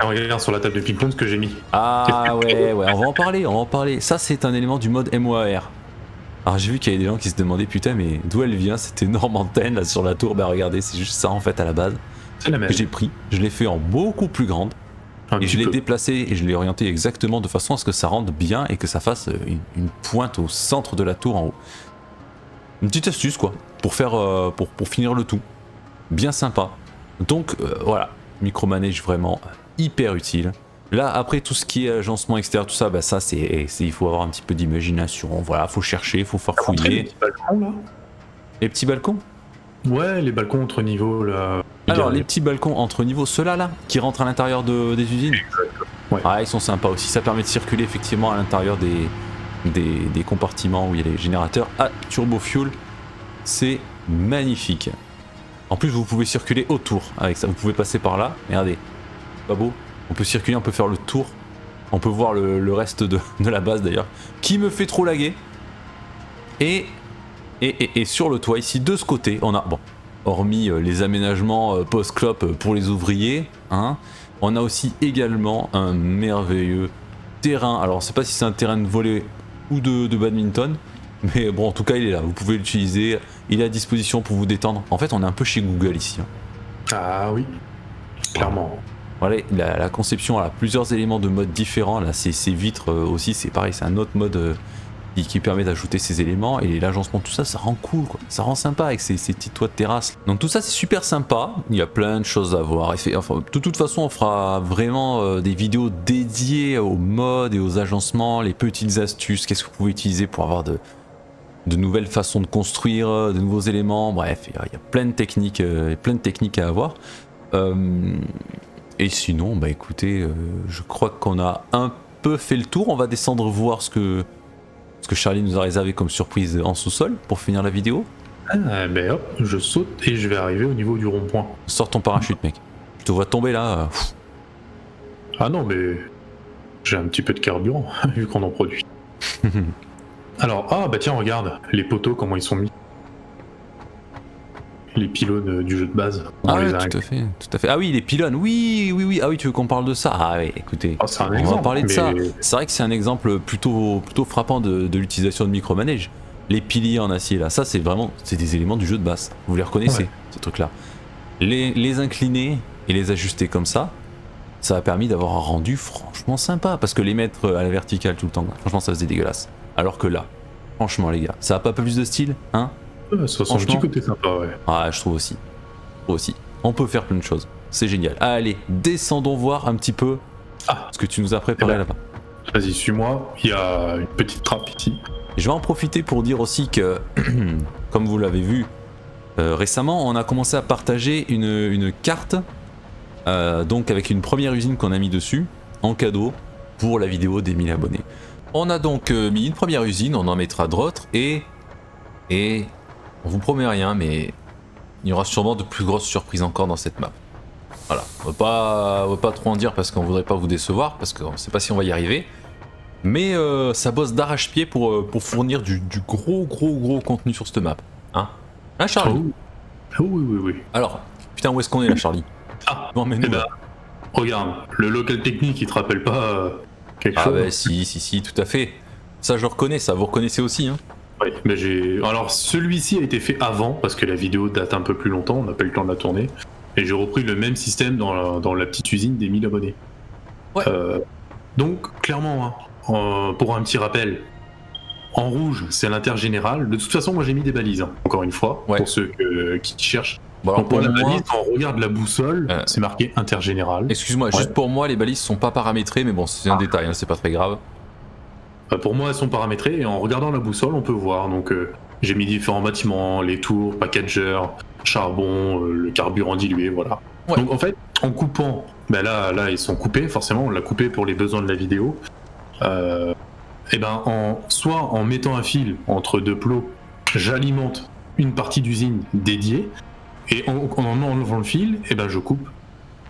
Regarde sur la table de ping-pong ce que j'ai mis. Ah ouais, on va en parler. Ça c'est un élément du mode MOAR. Alors j'ai vu qu'il y avait des gens qui se demandaient putain mais d'où elle vient cette énorme antenne là sur la tour. Bah regardez, c'est juste ça en fait à la base. C'est la même. Que j'ai pris, je l'ai fait en beaucoup plus grande. Et je l'ai déplacé et je l'ai orienté exactement de façon à ce que ça rentre bien et que ça fasse une pointe au centre de la tour en haut. Une petite astuce quoi, pour faire pour finir le tout. Bien sympa. Donc voilà, Micromanage vraiment hyper utile. Là après tout ce qui est agencement extérieur, tout ça, bah ça il faut avoir un petit peu d'imagination. Voilà, faut chercher, faut farfouiller. Les petits balcons là. Les petits balcons? Ouais, les balcons entre niveaux là. Alors les petits balcons entre niveaux, ceux-là là, qui rentrent à l'intérieur des usines. Ouais. Ah ils sont sympas aussi, ça permet de circuler effectivement à l'intérieur des compartiments où il y a les générateurs à turbo fuel. C'est magnifique. En plus vous pouvez circuler autour avec ça, vous pouvez passer par là, regardez, pas beau? On peut circuler, on peut faire le tour, on peut voir le reste de la base d'ailleurs, qui me fait trop laguer. Et sur le toit ici, de ce côté, on a, bon, hormis les aménagements post-clop pour les ouvriers, hein. On a aussi également un merveilleux terrain. Alors, on ne sait pas si c'est un terrain de volley ou de badminton, mais bon, en tout cas, il est là. Vous pouvez l'utiliser. Il est à disposition pour vous détendre. En fait, on est un peu chez Google ici, hein. Ah oui, clairement. Voilà, la conception a plusieurs éléments de mode différents. Là, ces vitres aussi, c'est pareil, c'est un autre mode qui permet d'ajouter ces éléments. Et l'agencement, tout ça, ça rend cool, quoi. Ça rend sympa avec ces petits toits de terrasse. Donc tout ça, c'est super sympa. Il y a plein de choses à voir. Enfin, de toute façon, on fera vraiment des vidéos dédiées aux modes et aux agencements, les petites astuces, qu'est-ce que vous pouvez utiliser pour avoir de nouvelles façons de construire, de nouveaux éléments. Bref, il y a plein de techniques à avoir. Et sinon, bah écoutez, je crois qu'on a un peu fait le tour. On va descendre voir ce que Charlie nous a réservé comme surprise en sous-sol pour finir la vidéo. Ah, ben hop, je saute et je vais arriver au niveau du rond-point. Sors ton parachute, mec. Je te vois tomber là. Ah non, mais j'ai un petit peu de carburant, vu qu'on en produit. Alors, ah bah tiens, regarde, les poteaux, comment ils sont mis. Les pylônes du jeu de base. Ah ouais, tout à fait. Ah oui, les pylônes, oui. Ah oui, tu veux qu'on parle de ça? Ah oui, écoutez, c'est un on exemple, va parler de mais... ça. C'est vrai que c'est un exemple plutôt frappant de l'utilisation de micromanage. Les piliers en acier là, ça c'est des éléments du jeu de base. Vous les reconnaissez, ces trucs-là. Les incliner et les ajuster comme ça a permis d'avoir un rendu franchement sympa. Parce que les mettre à la verticale tout le temps, franchement ça faisait dégueulasse. Alors que là, franchement les gars, ça a pas plus de style, hein? Ça sent un petit côté sympa, ouais. Ah, je trouve aussi. On peut faire plein de choses. C'est génial. Allez, descendons voir un petit peu ce que tu nous as préparé là-bas. Vas-y, suis-moi. Il y a une petite trappe ici. Je vais en profiter pour dire aussi que, comme vous l'avez vu récemment, on a commencé à partager une carte, donc avec une première usine qu'on a mis dessus, en cadeau, pour la vidéo des 1000 abonnés. On a donc mis une première usine, on en mettra d'autres, et on vous promet rien, mais il y aura sûrement de plus grosses surprises encore dans cette map. Voilà, on va pas trop en dire parce qu'on voudrait pas vous décevoir, parce qu'on sait pas si on va y arriver. Mais ça bosse d'arrache-pied pour fournir du gros contenu sur cette map. Hein Charlie? Oh, oui. Alors, putain, où est-ce qu'on est là, Charlie? Bon, mais regarde, le local technique, il te rappelle pas quelque chose? Ah bah si, tout à fait. Ça, je reconnais, ça, vous reconnaissez aussi, hein? Oui, mais alors celui-ci a été fait avant, parce que la vidéo date un peu plus longtemps, on n'a pas eu le temps de la tourner. Et j'ai repris le même système dans la petite usine des 1000 abonnés. Ouais. Donc, clairement, pour un petit rappel, en rouge, c'est l'intergénéral. De toute façon, moi j'ai mis des balises, encore une fois, pour ceux qui cherchent. Bon, donc pour la balise, quand on regarde la boussole, c'est marqué intergénéral. Excuse-moi, juste pour moi, les balises sont pas paramétrées, mais bon, c'est un détail, hein, c'est pas très grave. Pour moi, elles sont paramétrées et en regardant la boussole, on peut voir. Donc, j'ai mis différents bâtiments, les tours, packagers, charbon, le carburant dilué, voilà. Ouais. Donc, en fait, en coupant, ben là, ils sont coupés, forcément, on l'a coupé pour les besoins de la vidéo. Et ben, soit en mettant un fil entre deux plots, j'alimente une partie d'usine dédiée, et en enlevant le fil, et ben, je coupe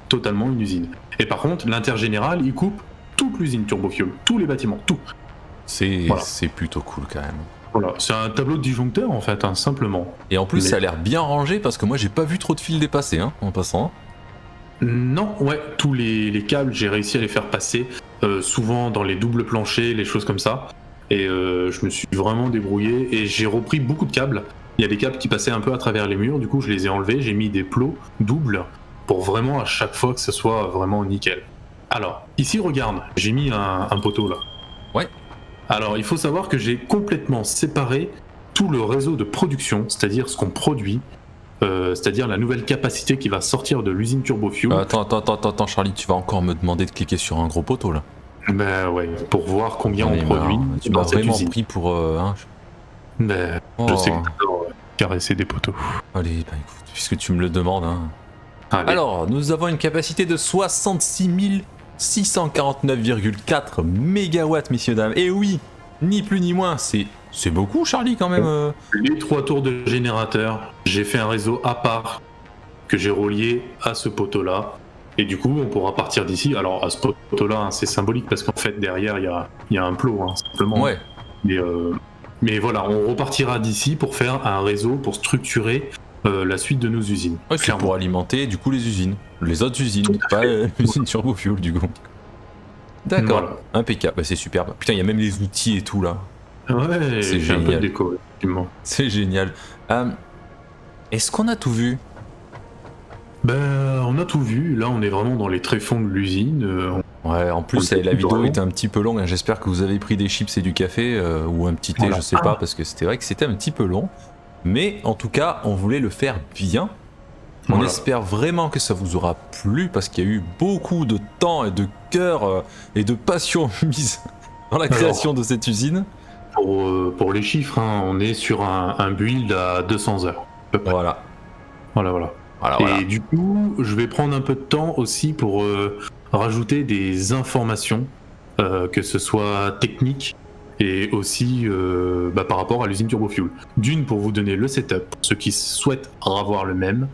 totalement une usine. Et par contre, l'intergénéral, il coupe toute l'usine Turbofuel, tous les bâtiments, tout. C'est plutôt cool quand même. Voilà, c'est un tableau de disjoncteur en fait, hein, simplement. Et en plus, ça a l'air bien rangé parce que moi j'ai pas vu trop de fils dépasser, hein, en passant. Non, ouais, tous les câbles, j'ai réussi à les faire passer, souvent dans les doubles planchers, les choses comme ça. Et je me suis vraiment débrouillé et j'ai repris beaucoup de câbles. Il y a des câbles qui passaient un peu à travers les murs, du coup je les ai enlevés, j'ai mis des plots doubles pour vraiment à chaque fois que ce soit vraiment nickel. Alors, ici regarde, j'ai mis un poteau là. Ouais. Alors, il faut savoir que j'ai complètement séparé tout le réseau de production, c'est-à-dire ce qu'on produit, c'est-à-dire la nouvelle capacité qui va sortir de l'usine Turbofuel. Attends, Charlie, tu vas encore me demander de cliquer sur un gros poteau là. Ben ouais, pour voir combien on produit. Tu m'as vraiment pris pour. Je sais que t'adores caresser des poteaux. Allez, bah écoute, puisque tu me le demandes. Hein. Allez. Alors, nous avons une capacité de 66 649,4 mégawatts, messieurs dames. Et oui, ni plus ni moins, c'est beaucoup, Charlie, quand même. Les 3 tours de générateur, j'ai fait un réseau à part que j'ai relié à ce poteau-là. Et du coup, on pourra partir d'ici. Alors, à ce poteau-là, hein, c'est symbolique parce qu'en fait, derrière, il y a un plot, hein, simplement. Ouais. Mais voilà, on repartira d'ici pour faire un réseau, pour structurer la suite de nos usines. Ouais, c'est pour alimenter du coup les usines. Les autres usines, pas l'usine Turbo Fuel du coup. D'accord, Voilà. impeccable, bah, c'est superbe. Putain, il y a même les outils et tout là. Ouais, C'est j'ai un peu de génial. déco, effectivement. C'est génial. Est-ce qu'on a tout vu? Ben, on a tout vu. Là, on est vraiment dans les tréfonds de l'usine. Ouais, en plus, On le la vidéo vraiment. était un petit peu longue. Hein. J'espère que vous avez pris des chips et du café ou un petit thé, Voilà. je sais pas, parce que c'était vrai que c'était un petit peu long. Mais en tout cas, on voulait le faire bien. On Voilà. espère vraiment que ça vous aura plu parce qu'il y a eu beaucoup de temps et de cœur et de passion mise dans la création de cette usine. Pour les chiffres, hein, on est sur un build à 200 heures. à peu près. Voilà. Voilà, voilà. Voilà, Et voilà. du coup, je vais prendre un peu de temps aussi pour rajouter des informations, que ce soit techniques et aussi par rapport à l'usine Turbo Fuel. D'une, pour vous donner le setup, pour ceux qui souhaitent avoir le même,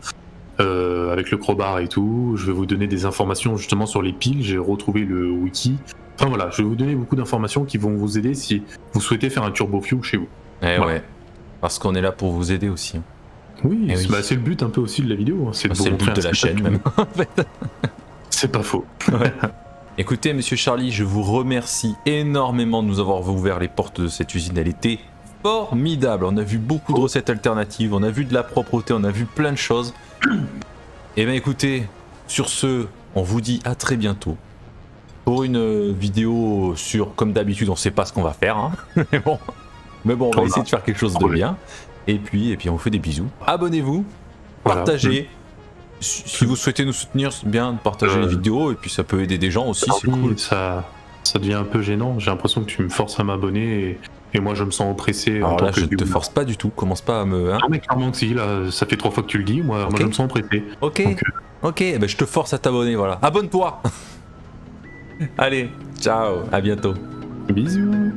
avec le crowbar et tout. Je vais vous donner des informations justement sur les piles, j'ai retrouvé le wiki. Enfin voilà, je vais vous donner beaucoup d'informations qui vont vous aider si vous souhaitez faire un Turbo Fuel chez vous. Eh Voilà. ouais. Parce qu'on est là pour vous aider aussi. Hein. Oui, Eh oui. c'est le but un peu aussi de la vidéo. Hein, c'est de vous C'est le but montrer de un la setup chaîne tout même. bon. C'est pas faux. Écoutez, monsieur Charlie, je vous remercie énormément de nous avoir ouvert les portes de cette usine. Elle était formidable. On a vu beaucoup de recettes alternatives, on a vu de la propreté, on a vu plein de choses. Et bien écoutez, sur ce, on vous dit à très bientôt pour une vidéo sur, comme d'habitude, on sait pas ce qu'on va faire. Hein. Mais bon, on va essayer de faire quelque chose de bien. Et puis on vous fait des bisous. Abonnez-vous, Voilà. partagez. Si vous souhaitez nous soutenir, c'est bien de partager les vidéos et puis ça peut aider des gens aussi, c'est cool. Ça devient un peu gênant. J'ai l'impression que tu me forces à m'abonner et moi je me sens oppressé. en Alors tant là, que je te viewer. force pas du tout, commence pas à me. Hein. Non, mais clairement que si, là, ça fait 3 fois que tu le dis. Moi je me sens oppressé. Ok, Donc, ok, ben je te force à t'abonner, voilà. Abonne-toi. Allez, ciao, à bientôt. bisous.